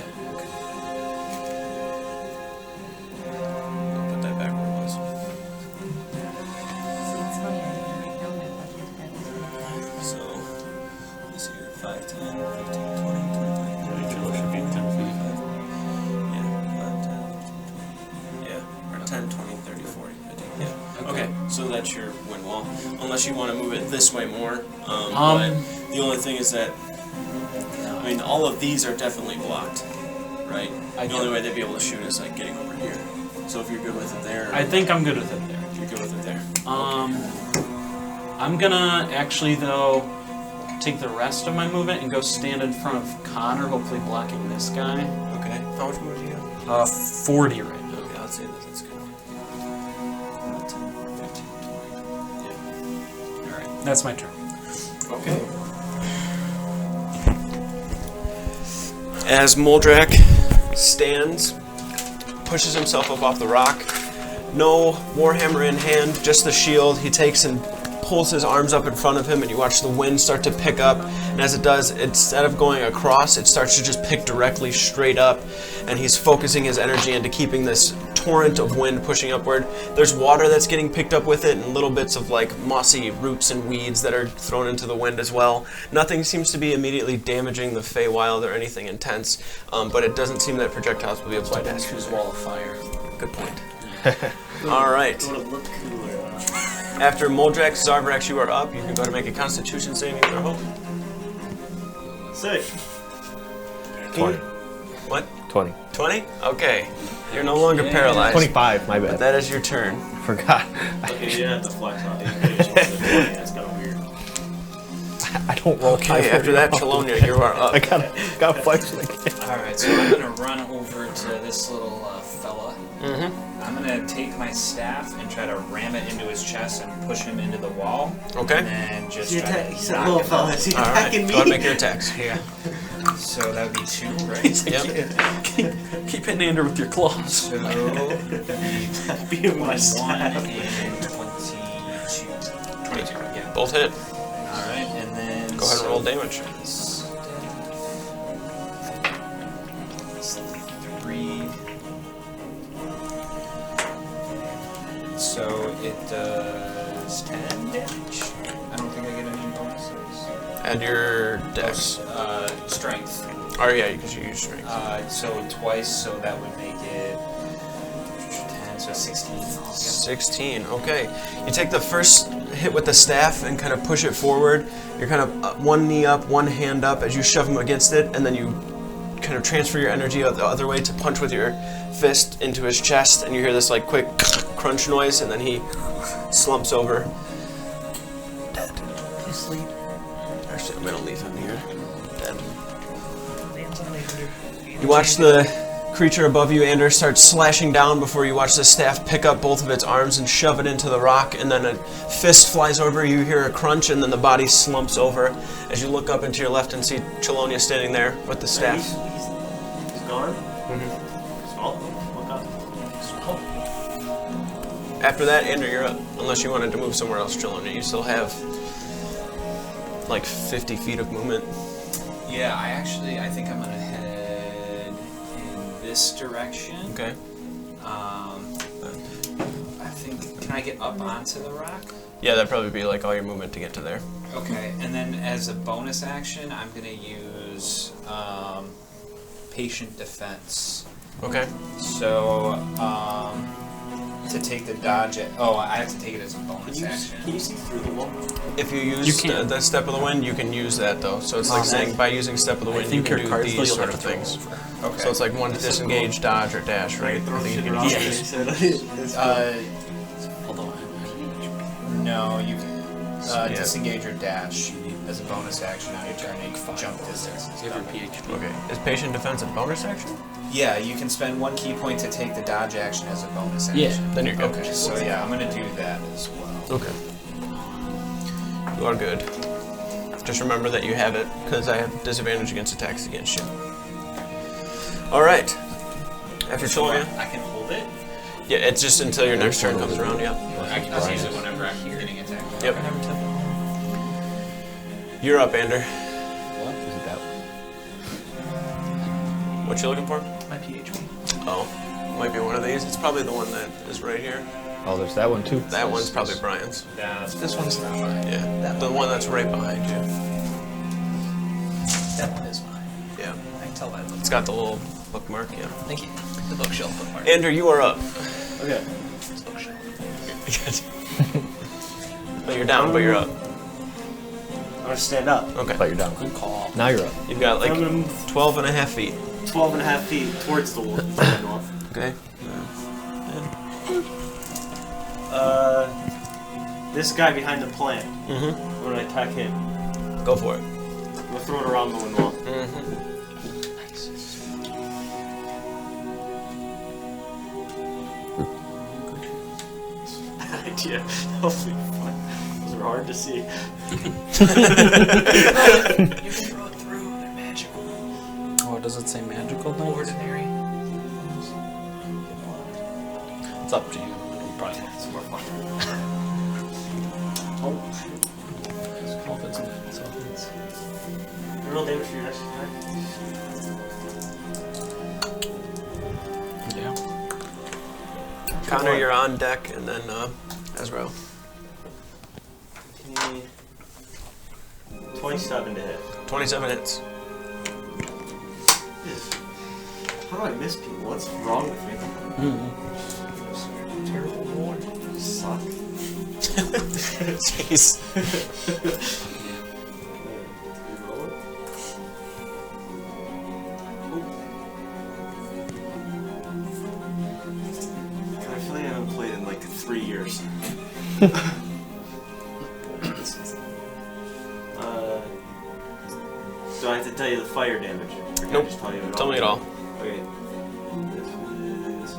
Put that back where it was. See, it's funny, I didn't write down my budget. So, let's see here, 5, 10, 15, 20, 25, 30, Each of those should be 10 feet. yeah, 5, 10, 15, 20, yeah, or 10, 20, 30, 40, 50, yeah. Okay, so that's your wind wall. Unless you want to move it this way more, but the only thing is that, I mean, all of these are definitely blocked, right? The only way they'd be able to shoot is like getting over here. So if you're good with it there, I think I'm good with it there. if you're good with it there. I'm gonna actually though take the rest of my movement and go stand in front of Connor, hopefully blocking this guy. Okay. How much movement do you have? 40 right now. Okay, let's say that. That's good. 10, 15, 20. Yeah. Alright, that's my turn. Okay. As Moldrak stands, pushes himself up off the rock, no warhammer in hand, just the shield, he takes and pulls his arms up in front of him, and you watch the wind start to pick up, and as it does, instead of going across, it starts to just pick directly straight up, and he's focusing his energy into keeping this torrent of wind pushing upward. There's water that's getting picked up with it, and little bits of like mossy roots and weeds that are thrown into the wind as well. Nothing seems to be immediately damaging the Feywild or anything intense, but it doesn't seem that projectiles will be able to pass through Choose Wall of Fire. Good point. All right. It would have looked cooler. After Moldrak, Zarvarax, you are up. You can go to make a Constitution saving throw. Sick. 20. What? 20. 20? Okay. You're no longer paralyzed. 25, my But bad. that is your turn. Forgot. Okay, you didn't have to flex on it. You could have just went to 20. That's kind of weird. I don't roll high Okay, for after that, now. Chelonia, you are up. I got flex like Alright, so I'm gonna run over to this little fella. Mm-hmm. I'm gonna take my staff and try to ram it into his chest and push him into the wall. Okay. And then just He try to said, knock little him fella, out. is he All right. attacking Go me? ahead and make your attacks. Yeah. So that would be 2, right? Yep. Keep hitting Ander with your claws. So Beat him with my 1 staff. and 22. 22, yeah. Both hit. Alright, and then... Go ahead and roll damage. It's 3. So it does 10 damage. I don't think I get any bonuses. Add your dex. Strength. Oh, yeah, because you use strength. So twice, so that would make it 10, so 16 altogether. 16. Okay. You take the first hit with the staff and kind of push it forward. You're kind of one knee up, one hand up as you shove him against it, and then you kind of transfer your energy the other way to punch with your fist into his chest, and you hear this like quick crunch noise, and then he slumps over. Dead. You sleep. Actually, I'm gonna leave him here. Dead. You watch the creature above you, Ander, start slashing down before you watch the staff pick up both of its arms and shove it into the rock, and then a fist flies over, you hear a crunch, and then the body slumps over as you look up into your left and see Chelonia standing there with the staff. He's gone? Mm-hmm. Small? Look up. After that, Ander, you're up. Unless you wanted to move somewhere else, Chelonia. You still have like 50 feet of movement. Yeah, I think I'm gonna head in this direction. Okay. I think, can I get up onto the rock? Yeah, that'd probably be like all your movement to get to there. Okay, and then as a bonus action, I'm gonna use patient defense. Okay. So, to take the dodge I have to take it as a bonus action. Can you see through the wall? If you use the Step of the Wind, you can use that though. So it's like saying by using Step of the Wind, you can do these sort of things. Okay. So it's like one disengage, dodge, or dash, right? I think you can use. Hold on. No, you can disengage or dash as a bonus action on your turn. You can jump distance. Give your PHP. Okay. Is patient defense a bonus action? Yeah, you can spend 1 key point to take the dodge action as a bonus action. Yeah. Then you're good. Okay, so yeah, I'm gonna do that as well. Okay. You are good. Just remember that you have it, because I have disadvantage against attacks against you. Alright. After Chelonia. I can hold it. Yeah, it's just until your next turn comes around, yeah. I can just use it whenever I'm getting attacked. Yep. You're up, Ander. What? Is it that one? What you looking for? My PHP. Oh. Might be one of these. It's probably the one that is right here. Oh, there's that one too. That one's probably Brian's. This one's not mine. Yeah. The one that's right behind you. That one is mine. Yeah. I can tell by the It's got the little bookmark, yeah. Thank you. The bookshelf bookmark. Ander, you are up. Okay. But you're down, but you're up. I'm gonna stand up. Okay. But you're down. Good call. Now you're up. You've got like I'm gonna move 12 and a half feet. 12 and a half feet towards the north. Okay. This guy behind the plant. Mm-hmm. I'm gonna attack him. Go Go for it. I'm gonna throw it around the wind wall. Bad idea. That'll be fun. Those are hard to see. You can throw it through. They're magical. Oh, does it say magical things? Ordinary. It's up to you. Probably It's more fun. Real damage for your next attack. Yeah. Connor, you're on deck, and then Azrael. 27 to hit. 27 hits. How do I miss people? What's wrong with me? Terrible roll. Suck. Jeez. Reroll it. God, I feel like I haven't played in like 3 years. Do I have to tell you the fire damage? Or can I Nope. just tell you it all? Tell me it all. Okay. This is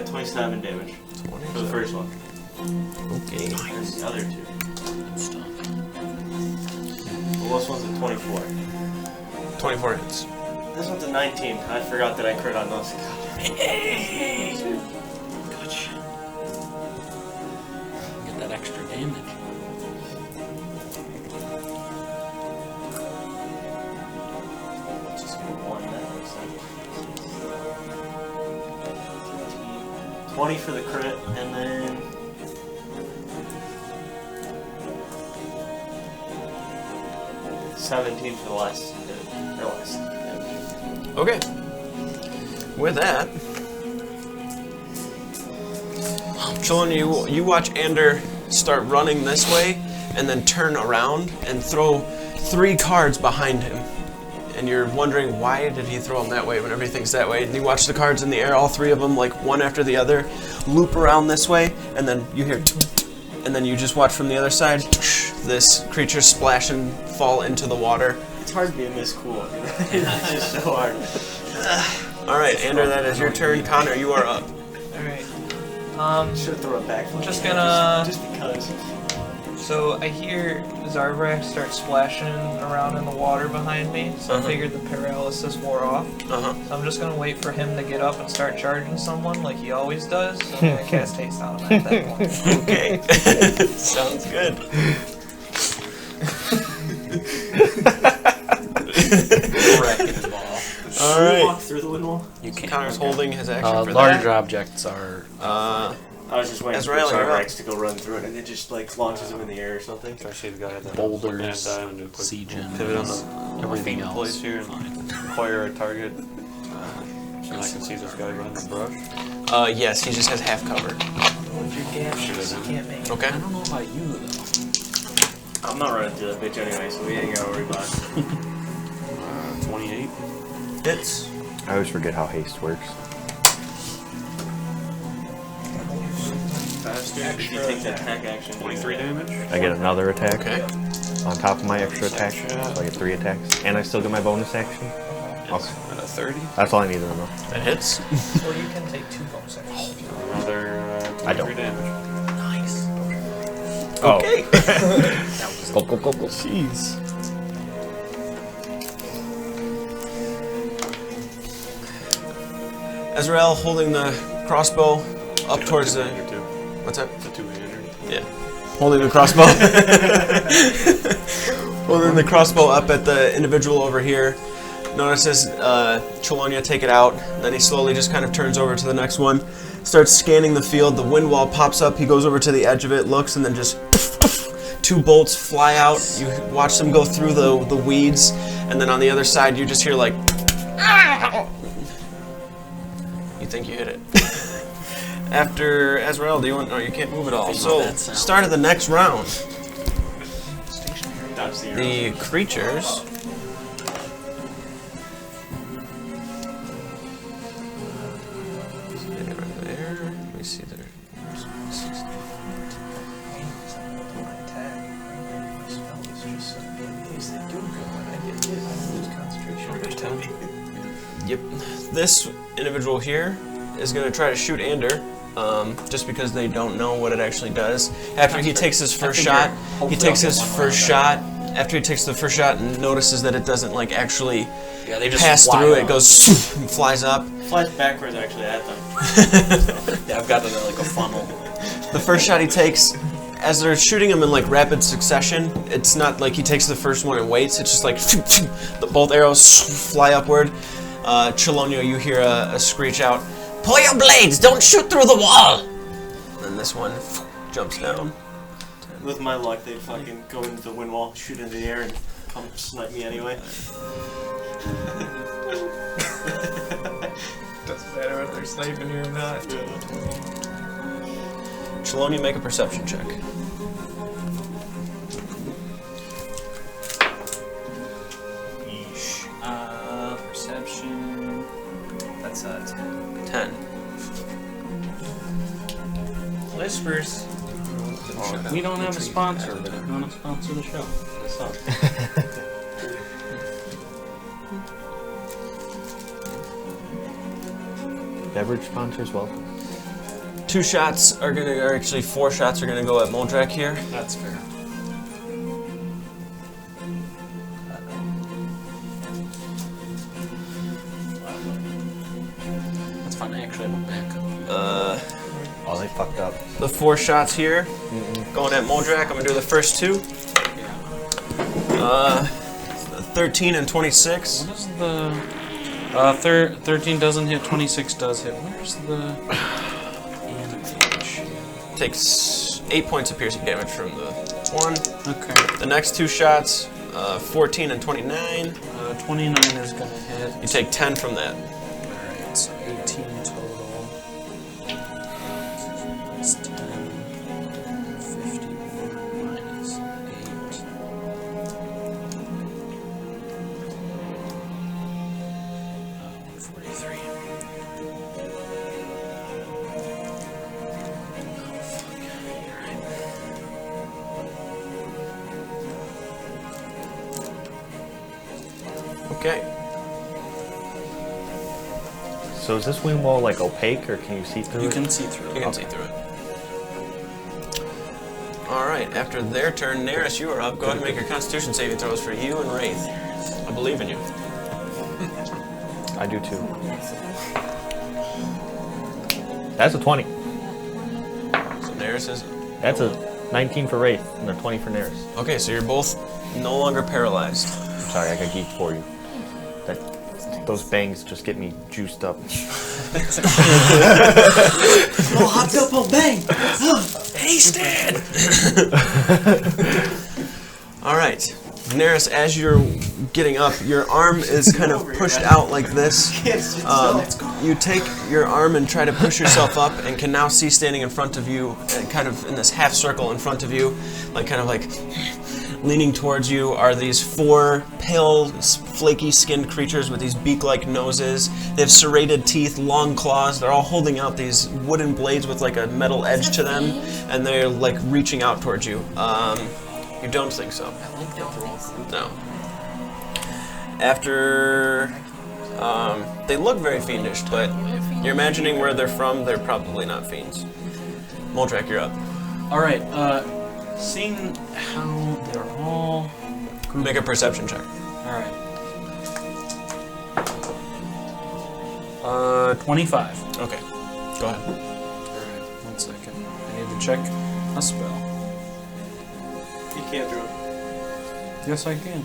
27 damage for the first one. Okay. And the other two. The last one's a 24. 24 hits. This one's a 19. I forgot that I crit on those. Good shit. Get that extra damage. Just go one, that makes sense. 20 for the crit, and then 17 for the last damage. Okay. With that, Chillin, you watch Ander start running this way, and then turn around and throw 3 cards behind him. And you're wondering, why did he throw them that way when everything's that way? And you watch the cards in the air, all 3 of them, like one after the other, loop around this way, and then you hear, and then you just watch from the other side, this creature splash and fall into the water. It's hard being this cool. It's just so hard. Alright, Ander, that is your turn. Connor, you are up. Alright. Should throw it back. Just gonna. Just because. So I hear Zaxria start splashing around in the water behind me, so I figured the paralysis wore off. So I'm just gonna wait for him to get up and start charging someone like he always does. So I'm gonna cast haste on him at that point. Okay. Sounds good. Wrecking ball. Alright. Walk through the wind wall? You can't. Connor's holding his action for Large that. objects are. I was just waiting Azrael, for you're up. Zarvax to go run through it, and it just like launches him in the air or something. I see the guy at the Boulders, and do a quick siege pivot on engines, the everything feet else. place here and acquire a target. And I can see this guy behind the brush. Yes, he just has half cover. With your gashes, you can't make it. Okay. I don't know about you though. I'm not running through that bitch anyway, so we ain't gotta worry about it. 28. Hits. I always forget how haste works. Faster if you take the attack action. 23 damage. I get another attack Okay. on top of my extra attack, so I get 3 attacks. And I still get my bonus action. Awesome. At a 30. That's all I need to know. That hits. Or you can take 2 bonus actions. Another I don't. 23 damage. Nice. Okay. Go. Jeez. Azrael holding the crossbow up towards the. Two-hander, too. What's that? It's a two-hander. Yeah. Holding the crossbow. Holding the crossbow up at the individual over here. Notices Chelonia take it out. Then he slowly just kind of turns over to the next one. Starts scanning the field. The wind wall pops up. He goes over to the edge of it, looks, and then just 2 bolts fly out. You watch them go through the weeds. And then on the other side, you just hear like. You think you hit it. After Azrael, do you want? No, you can't move at all. So, start of the next round. Dodge the arrow. The creatures. Right there. Let me see there. Yep. This individual here is going to try to shoot Ander, just because they don't know what it actually does. After he takes his first shot, After he takes the first shot and notices that it doesn't like actually they just pass fly through, up. it goes and flies up. Flies backwards actually at them. Yeah, I've got it like a funnel. The first shot he takes, as they're shooting him in like rapid succession, it's not like he takes the first one and waits. It's just like both arrows fly upward. Chelonia, you hear a screech out, "Pull your blades! Don't shoot through the wall!" And this one jumps down. With my luck, they'd fucking go into the wind wall, shoot into the air, and come snipe me anyway. Doesn't matter if they're sniping you or not. Chelonia, make a perception check. Perception. That's 10. 10. Whispers. We don't have a sponsor, but if you want to sponsor the show, this up. Beverage sponsors welcome. 2 shots are gonna, or actually 4 shots are gonna go at Moldrak here. That's fair. That's fine. I actually have a backup. Oh, they fucked up. The 4 shots here, going at Moldrak. I'm gonna do the first 2. Yeah. 13 and 26. What is the 13 doesn't hit, 26 does hit. Where's the damage? Takes 8 points of piercing damage from the one. Okay. The next 2 shots, 14 and 29. 29 is gonna hit. You take 10 from that. Alright, so 18 total. Minus 10. 51 minus 8. 143. Okay. So is this wind wall like opaque, or can you see through You it? can see through You it. can see through it. Alright, after their turn, Neris, you are up. Go ahead and make your constitution saving throws for you and Wraith. I believe in you. I do too. That's a 20. So Neris is... That's a 19 for Wraith and a 20 for Neris. Okay, so you're both no longer paralyzed. I'm sorry, I got geeked for you. Those bangs just get me juiced up. Oh, hopped up on bang! Hasted! Alright. Neris, as you're getting up, your arm is kind of pushed out like this. You take your arm and try to push yourself up and can now see standing in front of you, and kind of in this half circle in front of you, like kind of like leaning towards you are these 4 pale, flaky skinned creatures with these beak-like noses. They have serrated teeth, long claws. They're all holding out these wooden blades with like a metal edge to them, and they're like reaching out towards you. You don't think so? No. After, they look very fiendish, but you're imagining where they're from. They're probably not fiends. Moldrak, you're up. Alright, seeing how they're all Make a perception check. Alright. 25. Okay, go ahead. Alright, 1 second. I need to check a spell. You can't do it. Yes, I can.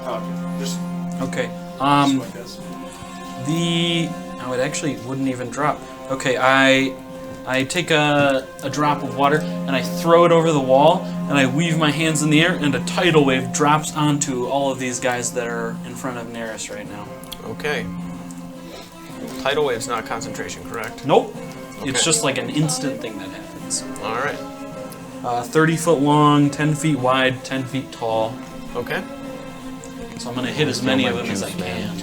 Oh, okay. Just Okay. like this. Oh, it actually wouldn't even drop. Okay, I take a drop of water and I throw it over the wall and I weave my hands in the air and a tidal wave drops onto all of these guys that are in front of Neris right now. Okay. Tidal wave's not concentration, correct? Nope. Okay. It's just like an instant thing that happens. All right. 30 foot long, 10 feet wide, 10 feet tall. Okay. So I'm gonna hit as many of them as I can.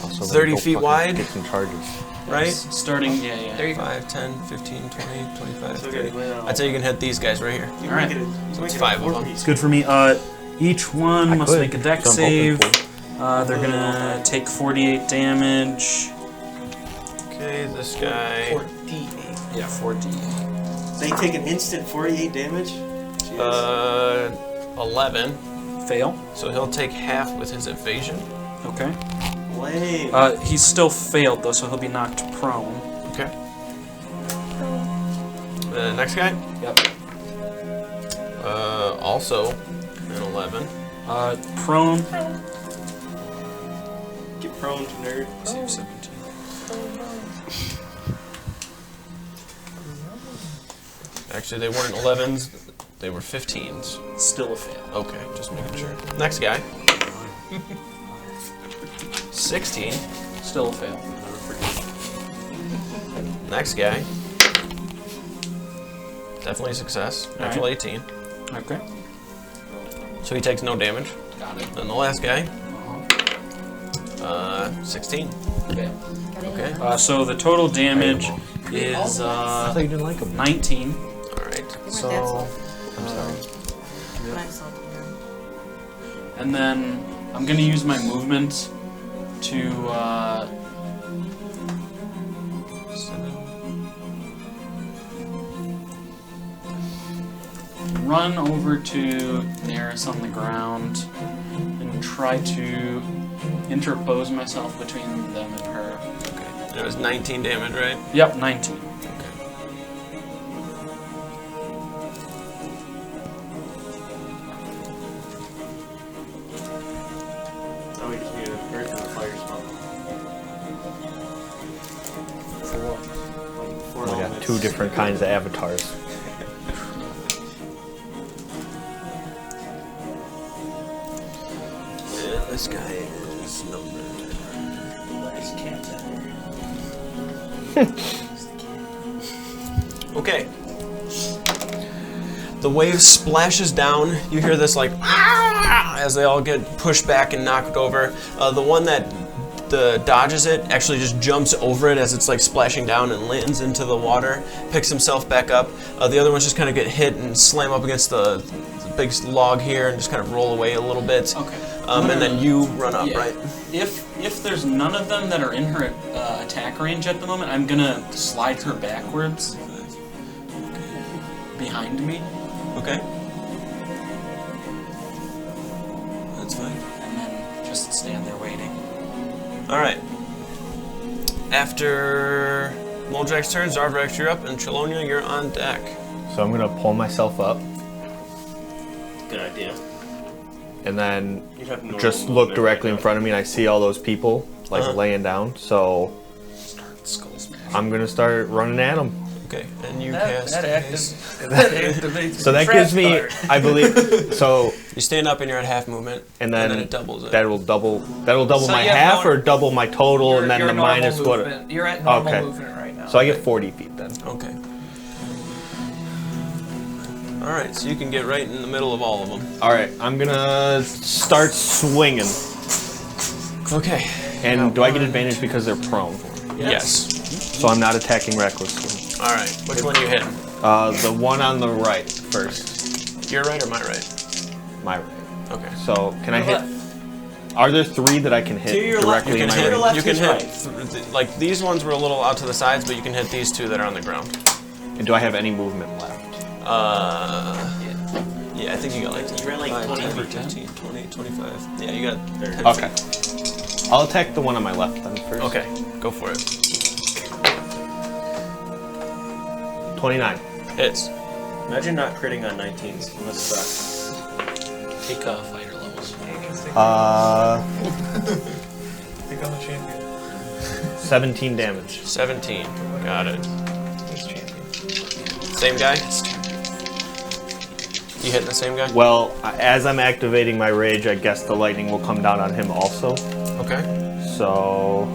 Also, 30 go feet fucking wide? Get some charges. Right? Starting, yeah. 5, 10, 15, 20, 25, So 30. good. I'd say you can hit these guys right here. Alright. So it's 5 of them. It's good for me. Each one I must could make a dex jump open save. pool. They're gonna take 48 damage. Okay, this guy. 48. Yeah, 48. They take an instant 48 damage? 11. Fail. So he'll take half with his evasion. Okay. Lame. He's still failed though, so he'll be knocked prone. Okay. The next guy? Yep. Also an 11. Prone. Get prone, nerd. Save 17. Actually, they weren't 11s, they were 15s. Still a fail. Okay, just making sure. Next guy. 16. Still a fail. Next guy. Definitely a success. Natural 18. Okay. So he takes no damage. Got it. And the last guy. 16. Fail. Okay. So the total damage is I thought you didn't like him. 19. Alright. So, I'm sorry. When I'm salting them. and then I'm gonna use my movement to run over to Neris on the ground and try to interpose myself between them and her. Okay. It was 19 damage, right? Yep, 19. Okay. Oh, we just need an earth and a fire spell. Four We got elements. 2 different kinds of avatars. And this guy is numbered. Okay. The wave splashes down. You hear this like as they all get pushed back and knocked over. The one that dodges it actually just jumps over it as it's like splashing down and lands into the water, picks himself back up. The other ones just kind of get hit and slam up against the big log here and just kind of roll away a little bit. Okay. And then you run up, Yeah. right? If there's none of them that are in her attack range at the moment, I'm gonna slide her backwards behind me, Okay. That's fine. and then just stand there waiting. All right. After Moljack's turn, Zarvrax, you're up, and Chelonia, you're on deck. So I'm gonna pull myself up Good idea. and then You'd have normal just look movement directly in right front of me, and I see all those people like laying down. So Skull smash. I'm gonna start running at them. Okay, and you That cast haste. activates So that trap gives me, card. I believe. So You stand up and you're at half movement, and then it doubles it. that'll double So my you have half no- or double my total, You're- and then you're the normal minus what. movement. You're at normal Okay. movement right now. So I get 40 feet then. Okay. All right, so you can get right in the middle of all of them. All right, I'm gonna start swinging. Okay. And do I get advantage because they're prone? Yes. So I'm not attacking recklessly. All right. Which one are you hitting? The one on the right first. Your right or my right? My right. Okay. So can I hit? Are there 3 that I can hit To your left, directly You in can my hit. range? left, You can his hit. right. Like these ones were a little out to the sides, but you can hit these 2 that are on the ground. And do I have any movement left? Yeah, I think you got like You ran like 5, 20 10, feet, 15, 20, 25. Yeah, you got 10 Okay. feet. I'll attack the one on my left then first. Okay, go for it. 29. Hits. Imagine not critting on 19s. It must suck. Take fighter levels. Become a champion. 17 damage. 17. Got it. He's champion. Same guy? You hitting the same guy? Well, as I'm activating my rage, I guess the lightning will come down on him also. Okay. So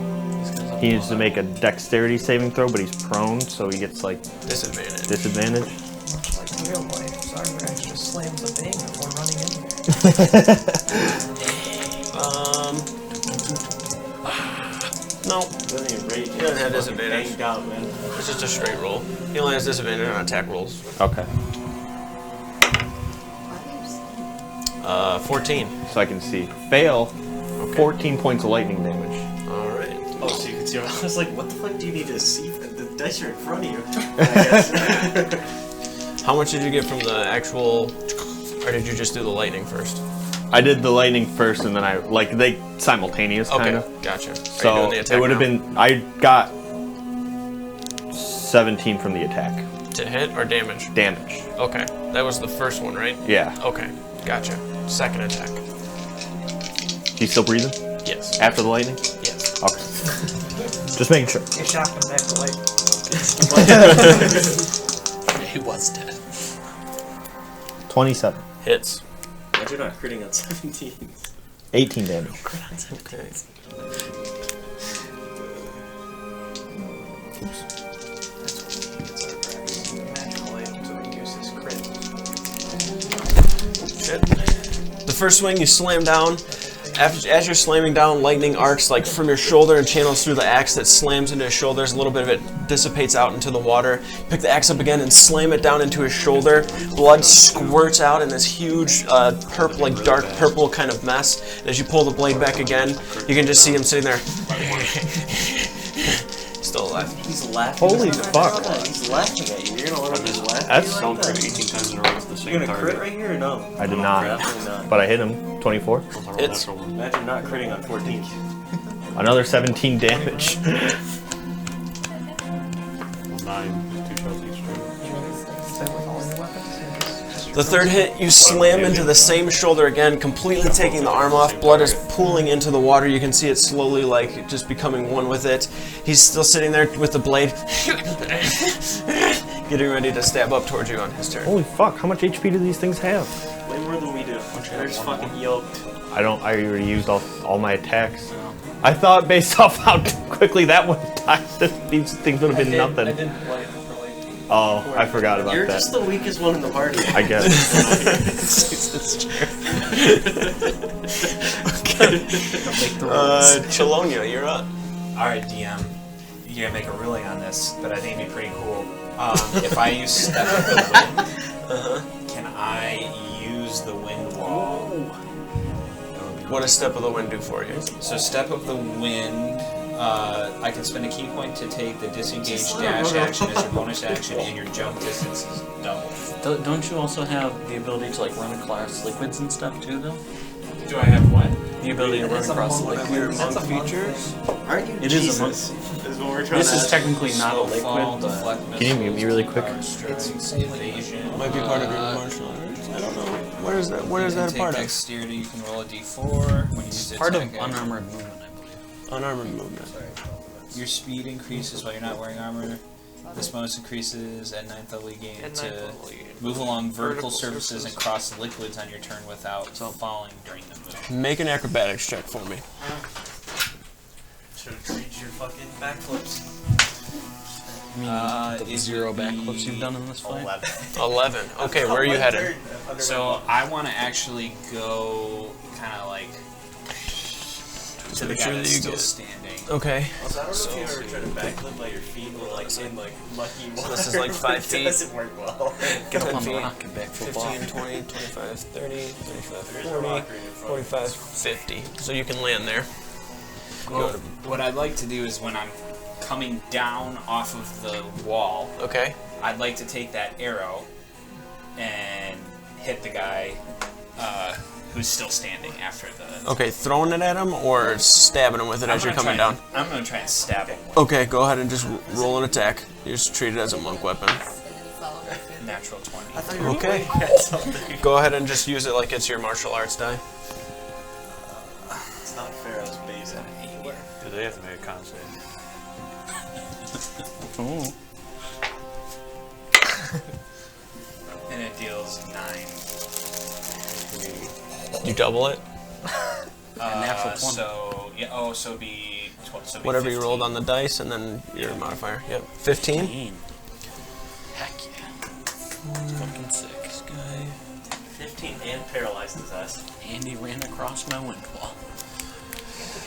he needs to make a dexterity saving throw, but he's prone, so he gets like Disadvantage. disadvantage. Like real life, Zarvrax just slams a bang before running in there. No. Doesn't even rage. He doesn't have disadvantage. Banged out, man. It's just a straight roll. He only has disadvantage on attack rolls. Okay. 14. So I can see. Fail. 14 points of lightning damage. All right. Oh, so you can see. I was like, what the fuck do you need to see? The dice are in front of you. I guess. How much did you get from the actual, or did you just do the lightning first? I did the lightning first, and then they simultaneous kind of. Okay, gotcha. So it would have been. I got 17 from the attack. To hit or damage? Damage. Okay, that was the first one, right? Yeah. Okay, gotcha. Second attack. He's still breathing Yes. after the lightning. Yes. Okay. Just making sure. You shocked him back to life. He was dead. 27. Hits. Imagine not critting on 17s. 18 damage. Okay. Magical item so we can use this crit. Shit. The first swing, you slam down. As you're slamming down, lightning arcs like from your shoulder and channels through the axe that slams into his shoulders. A little bit of it dissipates out into the water. Pick the axe up again and slam it down into his shoulder. Blood squirts out in this huge purple, like dark purple kind of mess. And as you pull the blade back again, you can just see him sitting there. Still alive. He's laughing. Holy fuck. He's laughing at you. You're gonna let him just laugh. That's at you Don't like crit that? 18 times in a row with the same You're gonna target. crit right here or no? I did not. Definitely not. But I hit him. 24. It's- Imagine not critting on 14. Another 17 damage. 9, 2 shots each turn. Is that with all your weapons? The third hit, you slam into the same shoulder again, completely taking the arm off. Blood is pooling into the water. You can see it slowly, like, just becoming one with it. He's still sitting there with the blade, getting ready to stab up towards you on his turn. Holy fuck, how much HP do these things have? Way more than we do. They're just fucking yoked. I already used all my attacks. I thought based off how quickly that one died, that these things would have been I nothing. didn't light him for like. Oh, I forgot about You're that. just the weakest one in the party. I guess. Chelonia, you're up. Alright, DM. You're gonna make a ruling on this, but I think it'd be pretty cool. If I use Step of the Wind, can I use the wind wall? What does Step of the Wind do for you? So Step of the Wind, I can spend a key point to take the disengage dash action as your bonus action, and your jump distance is double. Don't you also have the ability to like run across liquids and stuff too, though? Do I have what? The ability to run That's a across monk- liquids. that's a monk features? Aren't you It is a Jesus? Is what we're trying This to is ask. technically not a liquid, Fall, but deflect Can you mute me really quick? It's evasion. Might be part of your martial arts. I don't know. What is that? What is that a part of? Dexterity, you can roll a d4 when you use it. part of unarmored movement, I believe. Unarmored movement. Your speed increases while you're not wearing armor. This bonus increases at 9th level you gain to move along vertical surfaces and cross liquids on your turn without falling during the move. Make an acrobatics check for me. Should have trained your fucking backflips. The 0 backflips you've done in this fight? 11. Okay, where are you headed? So I want to actually go kind of like to the Make guy sure that's that you still get it. standing. Okay. Also, I don't know if you ever try to backflip by your feet or like in like mucky water. this is like 5 feet. It doesn't work well. Get up 10 on the feet, rock and backflip 15, off. 20, 25, 30, 35, There's a 40, rock right in front of you. 45, 50. So you can land there. Well, what I'd like to do is when I'm coming down off of the wall, Okay. I'd like to take that arrow and hit the guy who's still standing after the. Okay, throwing it at him or stabbing him with it as you're coming down? I'm gonna try and stab him. Okay, go ahead and just roll an attack. You just treat it as a monk weapon. Natural 20. I thought you were Okay. pointing at something. Go ahead and just use it like it's your martial arts die. It's not fair. I was based on it. Do they have to make a con save? Oh. And it deals 9. You double it? natural 20. So yeah. Oh, so be 12. So be Whatever 15. you rolled on the dice and then your modifier. Yep. 15? 15. Heck yeah. It's fucking sick. This guy. 15 and paralyzed his ass. Andy ran across my wind wall.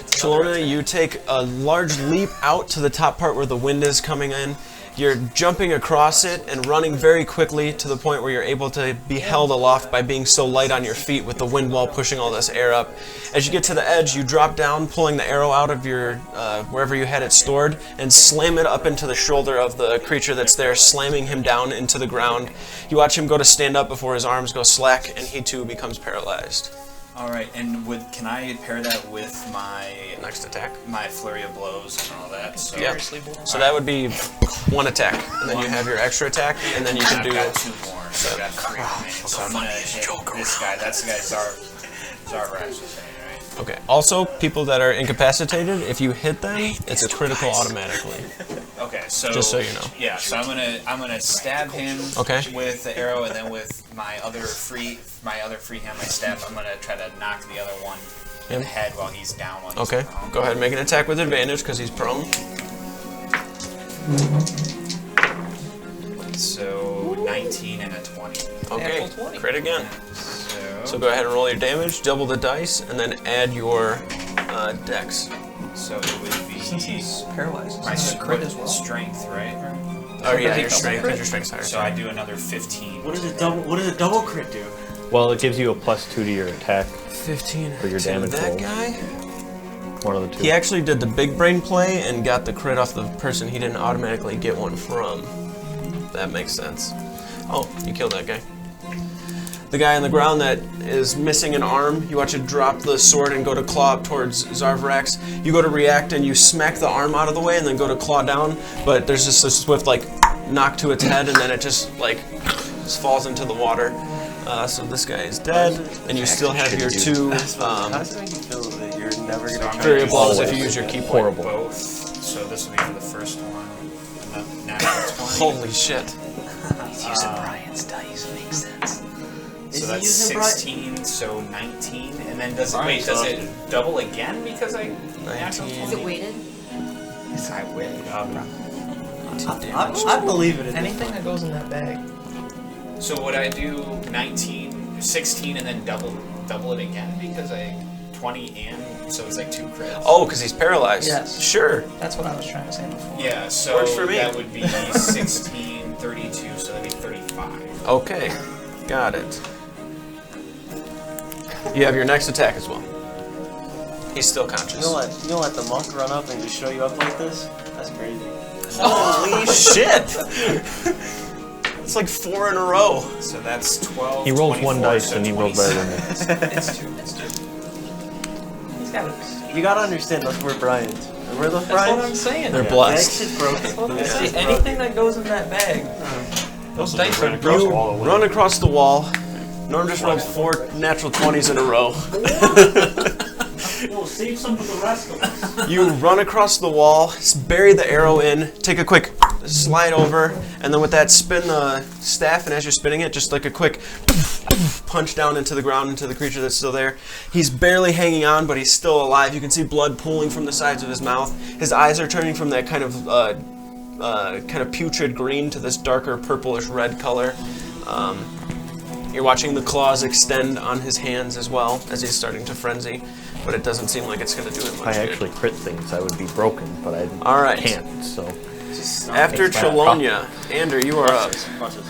Shalona, you take a large leap out to the top part where the wind is coming in. You're jumping across it and running very quickly to the point where you're able to be held aloft by being so light on your feet with the wind wall pushing all this air up. As you get to the edge, you drop down, pulling the arrow out of your wherever you had it stored, and slam it up into the shoulder of the creature that's there, slamming him down into the ground. You watch him go to stand up before his arms go slack, and he too becomes paralyzed. All right, and can I pair that with my Next attack. my flurry of blows and all that? So Yep. So that would be 1 attack, and then you have your extra attack, and then you can do. I've got 2 more. So I've got 3 remaining. So I'm gonna hit this guy. That's the guy Zarvrax was saying, right? Okay. Also, people that are incapacitated, if you hit them, it's a critical automatically. Okay, so Just so you know. Yeah, so I'm gonna stab him with the arrow, and then with my other free hand, my stab, I'm gonna try to knock the other one in the head while he's down. Okay. Go ahead and make an attack with advantage because he's prone. So 19 and a 20. Okay. Crit again. So So go ahead and roll your damage, double the dice, and then add your dex. So it would be Since he's paralyzed, my isn't it a crit as well? strength, right? Oh yeah, your strength. Your strength's higher. So I do another 15. What does a double crit do? Well, it gives you a +2 to your attack. 15 For your to damage that roll. guy. One of the two. He actually did the big brain play and got the crit off the person he didn't automatically get one from. That makes sense. Oh, you killed that guy. The guy on the ground that is missing an arm, you watch it drop the sword and go to claw up towards Zarvrax. You go to react and you smack the arm out of the way and then go to claw down, but there's just a swift like knock to its head and then it just falls into the water. So this guy is dead, and you still have your 2 How does it make you feel that you're never gonna try fury to blows if you use your key point. Horrible. Both. So this will be for the first one. Natural 20. Holy shit. He's using Brian's dice. Makes sense. So that's 16, so 19, and then does it double again because I natural 20? Is it weighted? I win. I believe it. Anything that goes in that bag. So would I do 19, 16, and then double it again because I 20 and so it's like 2 crits. Oh, because he's paralyzed. Yes. Sure. That's what I was trying to say before. Yeah, so Works for me. that would be 16, 32, so that'd be 35. Okay. Got it. You have your next attack as well. He's still conscious. You know let the monk run up and just show you up like this? That's crazy. Holy shit! It's like 4 in a row. So that's 12. He rolls 24, 1 dice so and he rolled better than me. It's 2. He's got it. You gotta understand those were Brian's. Remember those That's what I'm Brian's? saying. They're That blessed. shit's broken. That's what I'm That saying. shit's broken. Anything that goes in that bag. Those dice are across the wall. Run across the wall. Norm just rolled 4 natural 20s in a row. We'll save some for the rest of us. You run across the wall, bury the arrow in, take a quick slide over, and then with that spin the staff, and as you're spinning it, just like a quick punch down into the ground into the creature that's still there. He's barely hanging on, but he's still alive. You can see blood pooling from the sides of his mouth. His eyes are turning from that kind of putrid green to this darker purplish red color. You're watching the claws extend on his hands as well as he's starting to frenzy, but it doesn't seem like it's going to do him If much I good. actually crit things, I would be broken, but I All right. can't, so. After Thanks, Matt. Chelonia, Andrew, you are up. Watch this.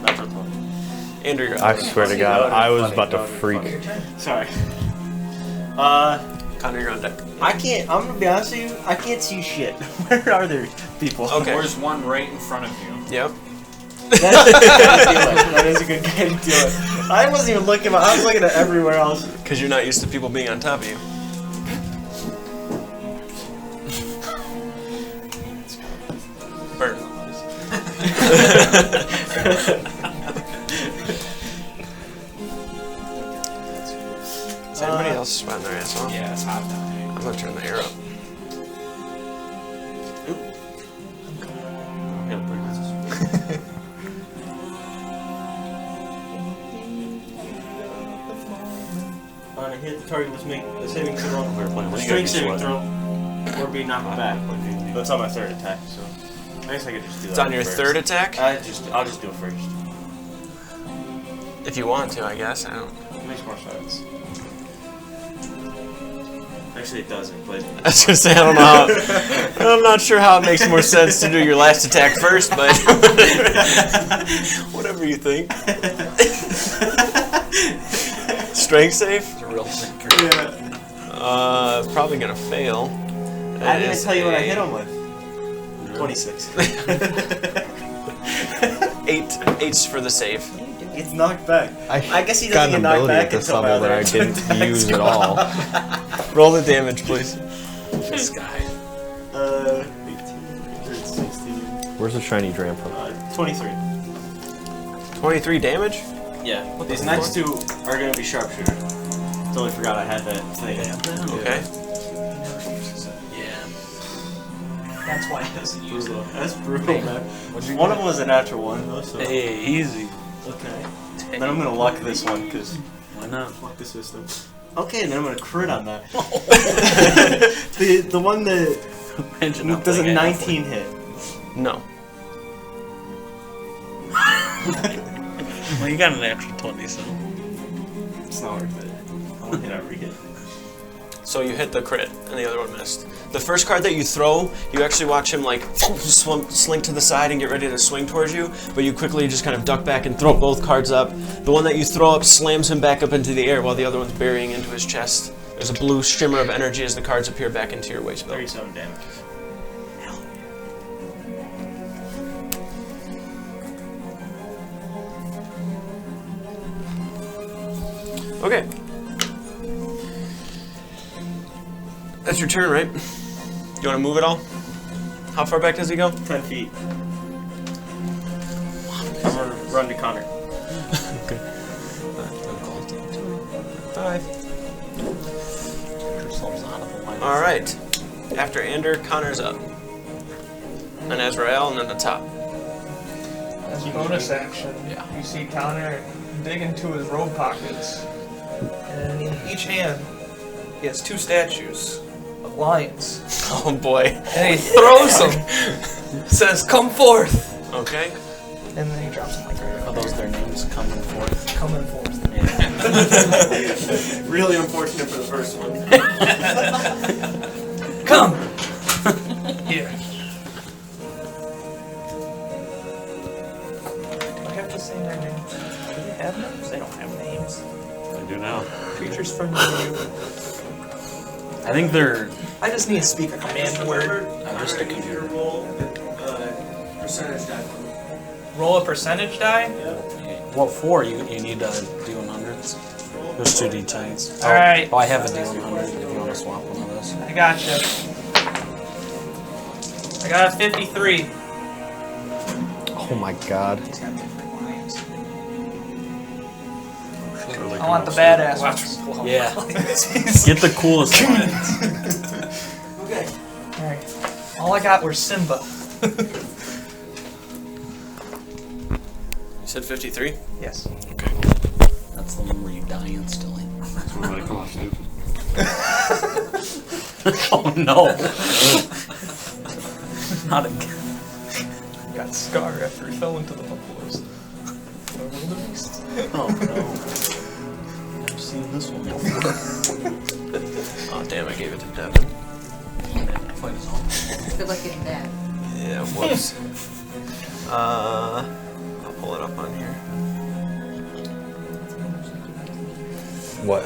Natural 20. Andrew, you're I up. swear to God, I was about to freak. Sorry. Connor, you're on deck. I can't. I'm gonna be honest with you. I can't see shit. Where are there people? Okay. There's one right in front of you. Yep. That's a good guy to do it. That is a good guy to do it. I wasn't even looking. I was looking at everywhere else. Because you're not used to people being on top of you. Burn. Is anybody else spotting their ass off? Yeah, it's hot down here. I'm gonna turn the air up. Hit the target, let's make the saving throw. Strength saving throw. Or be knocked back. That's on my 3rd attack, so I guess I could just do that. It's on your first. 3rd attack? I'll just do it first. If you want to, I guess. I don't. It makes more sense. Actually, it doesn't, but... I was gonna say, I don't know how. I'm not sure how it makes more sense to do your last attack first, but whatever you think. Strength save? It's a real thinker. Yeah. Probably gonna fail. I didn't tell you what I hit him with. 26. 8's for the save. It's knocked back. I guess he got doesn't an get knocked ability back at this until level that I after didn't attacks use go at all. off. Roll the damage, please. This guy. 18, 16, Where's the shiny dram from? 23. 23 damage? Yeah. These next two are going to be sharpshooter. Totally forgot I had that thing. Okay. Yeah. That's why he doesn't use it. That's brutal, man. One of them was a natural one, though, so... Hey, easy. Okay. Then I'm going to luck this one, because... Why not? Fuck the system. Okay, and then I'm going to crit on that. the one that does a 19 hit. No. Well, you got an extra 20, so. It's not worth it. I want to hit every hit. So you hit the crit, and the other one missed. The first card that you throw, you actually watch him like slink to the side and get ready to swing towards you, but you quickly just kind of duck back and throw both cards up. The one that you throw up slams him back up into the air while the other one's burying into his chest. There's a blue shimmer of energy as the cards appear back into your waist belt. 37 damage. Okay. That's your turn, right? You want to move at all? How far back does he go? 10 feet. I'm going to run to Connor. Okay. 5. All right. After Ander, Connor's up. And Azrael, and then the top. As a bonus action, you see Connor dig into his robe pockets, and in each hand, he has 2 statues of lions. Oh boy. And he throws them. Says, "Come forth." Okay. And then he drops them like right Are those their names coming forth? coming forth. Really unfortunate for the first one. Come! Here. Do I have to say their names? Do they have names? They don't have names. I do now. Creatures from the you. I think they're. I just need to speak a command word. I'm just a computer. Roll percentage die. Roll a percentage die? What for? You need to do 100s. There's 2 d10s. Alright. Oh, I have a d100 if you want to swap one of those. I gotcha. I got a 53. Oh my god. I want the badass ones. Yeah. Get the coolest ones. Okay. Alright. All I got were Simba. You said 53? Yes. Okay. That's the one where you die instantly. That's when I come off stupid. Oh no. Not again. Got Scar after he fell into the buffaloes. Oh no. I've seen this one before. Oh damn, I gave it to Devin. Fight his own. Good luck getting that. Yeah, whoops. I'll pull it up on here. What?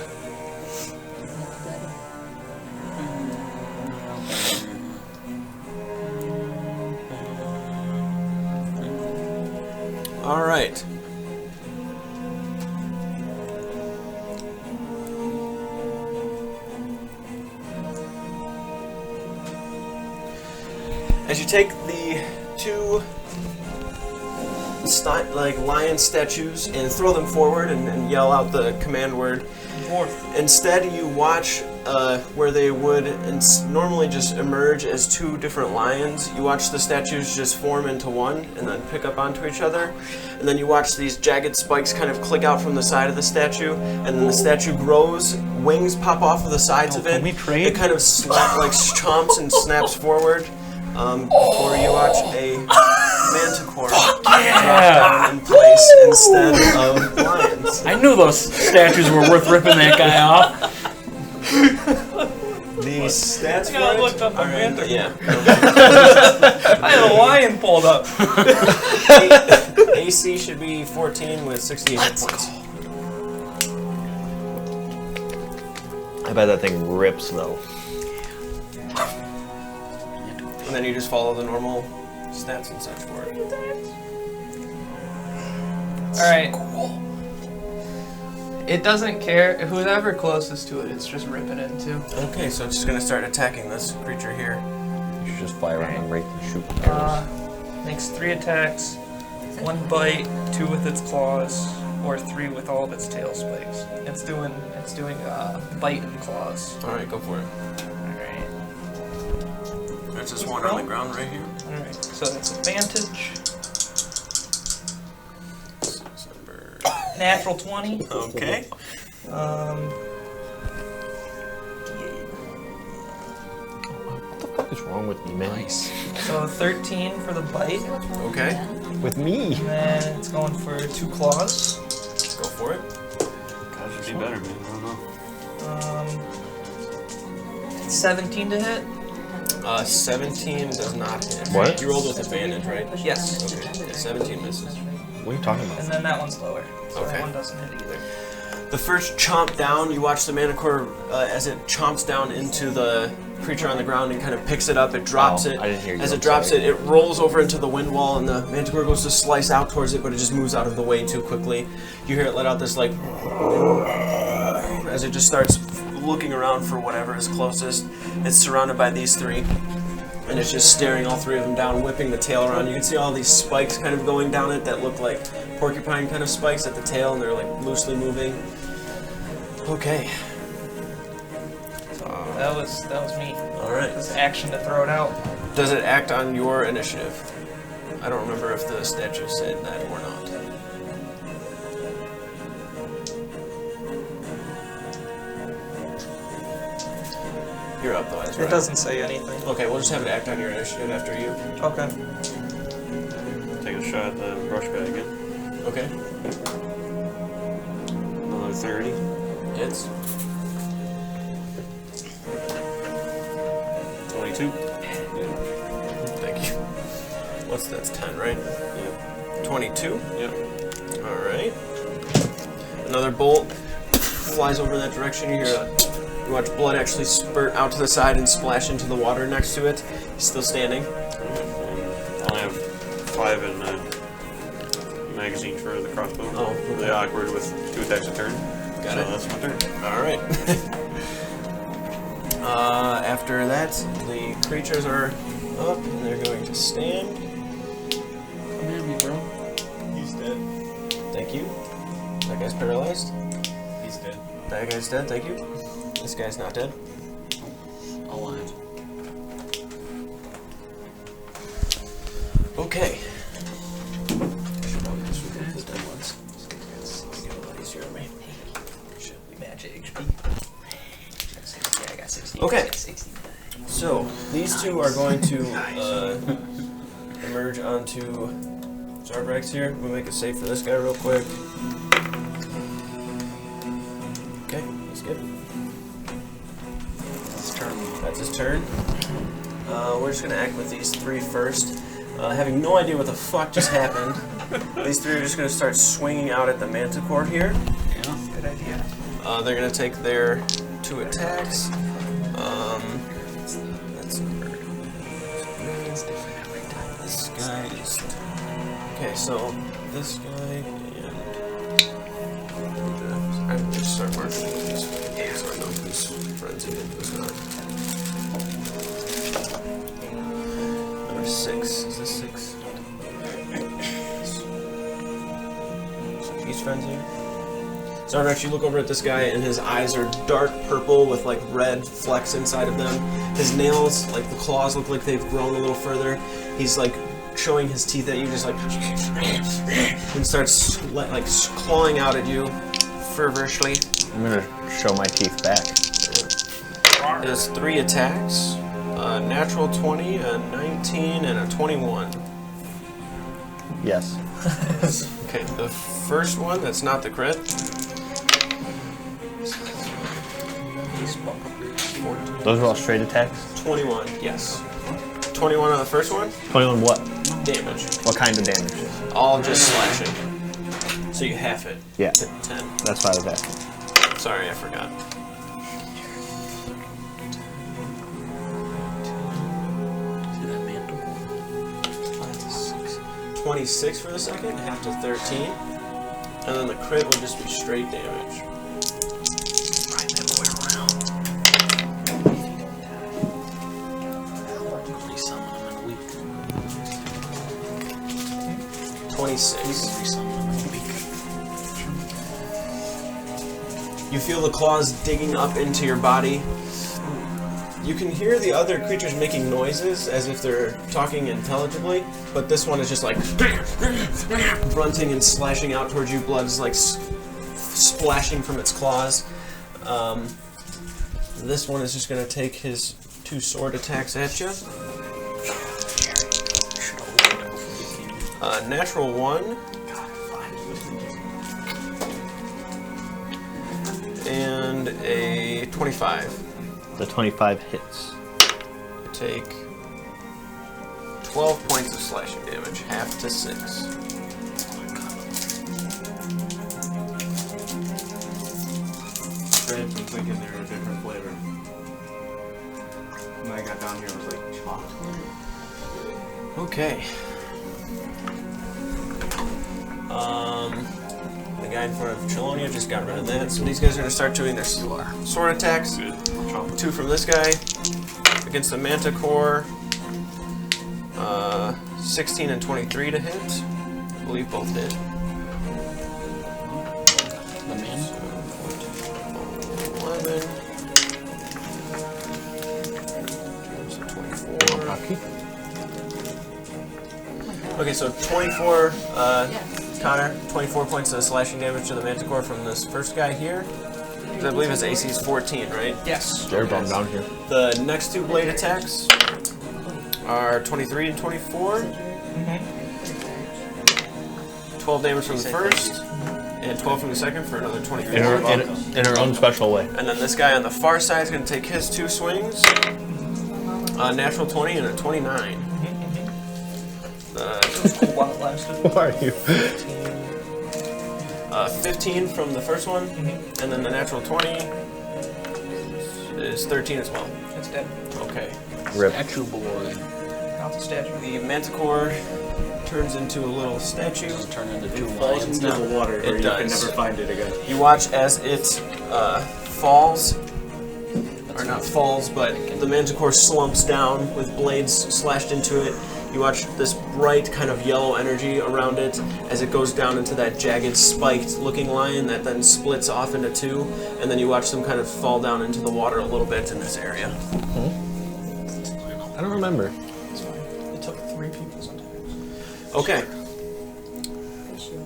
All right. As you take the 2 lion statues and throw them forward and yell out the command word, instead you watch where they would normally just emerge as 2 different lions. You watch the statues just form into one and then pick up onto each other. And then you watch these jagged spikes kind of click out from the side of the statue, and then the statue grows, wings pop off of the sides of it. Can we trade? It kind of chomps and snaps forward. Before you watch a manticore drop down in place instead of lions. I knew those statues were worth ripping that guy off. The stats I gotta for look it up are on in, Panther. yeah. I had a lion pulled up. AC should be 14 with 68 hit points. I bet that thing rips though. And then you just follow the normal stats and such for it. Alright. It doesn't care. Whoever closest to it, it's just ripping into. Okay, so it's just gonna start attacking this creature here. You should just fly around and rate and shoot arrows. Makes 3 attacks. 1 bite, 2 with its claws, or 3 with all of its tail spikes. It's doing bite and claws. Alright, go for it. Alright. There's this one on the ground right here. Alright, so that's advantage. Natural 20. Okay. What the fuck is wrong with me, man? So 13 for the bite. Okay. With me? And then it's going for 2 claws. Go for it. That should be better, man. I don't know. 17 to hit. 17 does not hit. What? You rolled with advantage, right? Yes. Okay. Yeah, 17 misses. What are you talking about? And then that one's lower. So Okay. that one doesn't hit either. The first chomp down, you watch the manticore as it chomps down into the creature on the ground and kind of picks it up. It drops it. I didn't hear you. As I'm it drops sorry. it rolls over into the wind wall, and the manticore goes to slice out towards it, but it just moves out of the way too quickly. You hear it let out this like as it just starts looking around for whatever is closest. It's surrounded by these 3. And it's just staring all 3 of them down, whipping the tail around. You can see all these spikes kind of going down it that look like porcupine kind of spikes at the tail, and they're like loosely moving. Okay. That was me. All right. This action to throw it out. Does it act on your initiative? I don't remember if the statue said that or not. You're up though, that's right. It doesn't say anything. Okay, we'll just have it act on your initiative after you. Okay. Take a shot at the brush guy again. Okay. Another 30. Hits. 22. Thank you. What's that's 10, right? Yep. 22. Yep. All right. Another bolt flies over that direction. You hear you watch blood actually spurt out to the side and splash into the water next to it. He's still standing. I only have 5 in magazine for the crossbow. Oh, Really awkward with 2 attacks a turn. Got So it. that's my turn. All right. After that, the creatures are up and they're going to stand. Come at me, bro. He's dead. Thank you. That guy's paralyzed. He's dead. That guy's dead. Thank you. This guy's not dead. Alive. Okay. I should probably just remove the dead ones. It's a lot easier on me. Shit. Magic HP. I got 60. Okay. I got 69. So these 2 are going to emerge onto Zarbrex here. We'll make a save for this guy real quick. Okay, that's good. That's his turn. We're just gonna act with these 3 first. Having no idea what the fuck just happened, these 3 are just gonna start swinging out at the manticore here. Yeah. Good idea. They're gonna take their 2 attacks. That's this guy is okay. So this guy and I'm gonna start marking these so I know whose friends he did, who's not. Number 6. Is this 6? So he's friends here. Zarvex, you look over at this guy, and his eyes are dark purple with like red flecks inside of them. His nails, like the claws, look like they've grown a little further. He's like showing his teeth at you, just like, and starts like clawing out at you fervently. I'm gonna show my teeth back. It has 3 attacks: a natural 20, a 19, and a 21. Yes. Okay, the first one, that's not the crit. 14. Those are all straight attacks? 21, yes. 21 on the first one? 21 what? Damage. What kind of damage? All just slashing. So you half it. Yeah. To 10. That's why I was asking. Sorry, I forgot. See that mantle? 26 for the second, half to 13. And then the crit will just be straight damage. Ride that boy around. Resummon him in a week. 26. Resummon him in a week. You feel the claws digging up into your body. You can hear the other creatures making noises as if they're talking intelligibly, but this one is just like grunting and slashing out towards you. Blood's like splashing from its claws. This one is just going to take his 2 sword attacks at you. Natural 1. And a 25. The 25 hits. Take 12 points of slashing damage, half to 6. Ribs, I'm thinking they're a different flavor. When I got down here, I was like, chocolate? Okay. The guy in front of Chelonia just got rid of that, so these guys are going to start doing their sword attacks. 2 from this guy against the Manticore. 16 and 23 to hit. I believe both hit. The man? 11. 24. Okay, so 24, Connor, 24 points of slashing damage to the Manticore from this first guy here. I believe his AC is 14, right? Yes. They're bomb down here. The next 2 blade attacks are 23 and 24. 12 damage from the first, and 12 from the second for another 24. In her own special way. And then this guy on the far side is going to take his 2 swings. Natural 20 and a 29. While it lasted. Who are you? 15 from the first one, and then the natural 20 is 13 as well. It's dead. Okay. Rip. Statue boy. Not the statue. The Manticore turns into a little statue. Turn into 2 Falls lions into now. the water It where you can does. never find it again. You watch as it falls, or not falls, but the Manticore slumps down with blades slashed into it. You watch this bright kind of yellow energy around it as it goes down into that jagged, spiked-looking line that then splits off into 2, and then you watch them kind of fall down into the water a little bit in this area. I don't remember. It's fine. It took 3 people's attacks. Okay.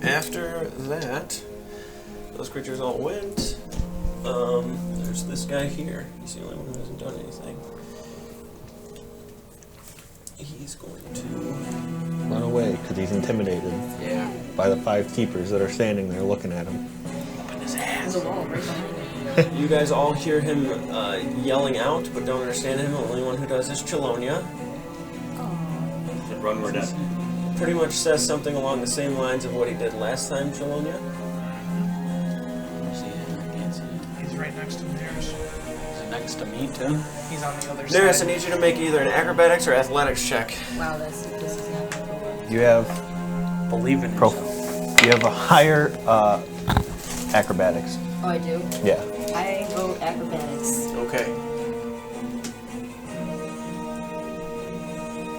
After that, those creatures all went. There's this guy here. He's the only one who hasn't done anything. He's going to Run away, because he's intimidated Yeah. by the 5 keepers that are standing there looking at him. There's a wall right behind it. You guys all hear him yelling out, but don't understand him. The only one who does is Chelonia. Run, we're dead. Pretty much says something along the same lines of what he did last time, Chelonia. He's right next to Neris. Is it next to me, too? He's on the other Neris, I side. need you to make either an acrobatics or athletics check. Wow, this is not cool. You have Believe in Pro- yourself. you have a higher acrobatics. Oh, I do? Yeah. I vote acrobatics. Okay.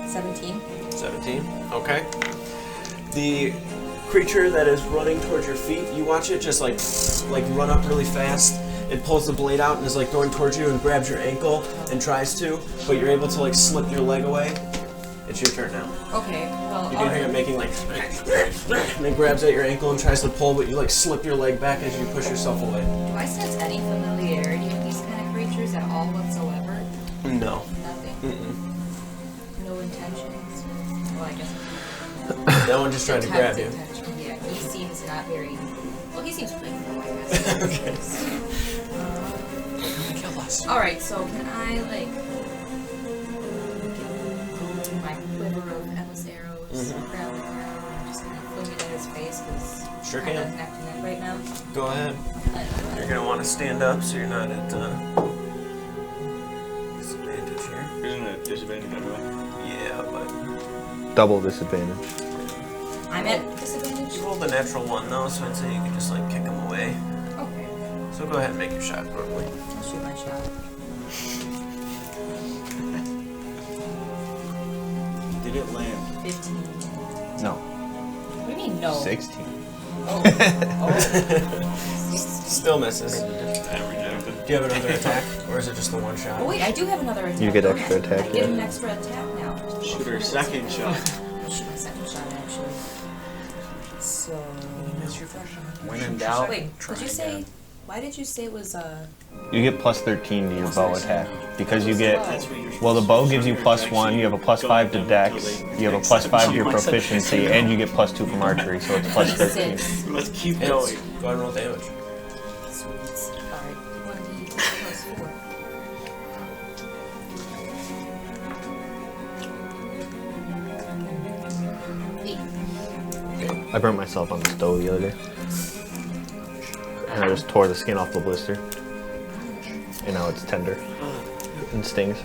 17. 17. Okay. The creature that is running towards your feet, you watch it just like run up really fast. It pulls the blade out and is like going towards you and grabs your ankle and tries to, but you're able to like slip your leg away. It's your turn now. Okay, well, You can hear it making like, and it grabs at your ankle and tries to pull, but you like slip your leg back as you push yourself away. do I sense any familiarity with these kind of creatures at all whatsoever? No. Nothing? No intentions? Well, I guess... That one just tried to grab you. Intention. Yeah, he seems not very... Well, he seems playful, I guess. Okay. Kill the Alright, so can I, like, get my quiver of endless arrows, grab the arrow, and just kind of fling it at his face, because Sure kind of can. neck to neck right now? Go ahead. You're gonna want to stand up so you're not at disadvantage here. Isn't it disadvantage anyway? Yeah, but Double disadvantage. I'm at disadvantage? you rolled a natural one though, so I'd say you could just like kick him away. Okay. So go ahead and make your shot normally. I'll shoot my shot. Did it land? 15. No. What do you mean, no? 16. Oh. Still misses. And rejected. Do you have another attack, or is it just the one shot? Oh, wait, I do have another attack. You get don't extra I? attack, I get yeah. an extra attack now. Shoot her second shot. I'll shoot my second shot, actually. So. When in doubt, Wait, try did you say. again. Why did you say it was, You get plus 13 to your bow attack. Because you get. That's what you're Well, the supposed bow to gives do. you plus 1, you have a plus 5 to dex, you have a plus 5 to your proficiency, and you get plus 2 from archery, so it's plus 13. 6? Let's keep Hits. going. Go ahead and roll damage. Sweet. Alright, 1d plus 4. I burnt myself on the stove the other day. And I just tore the skin off the blister. And now it's tender. And stings.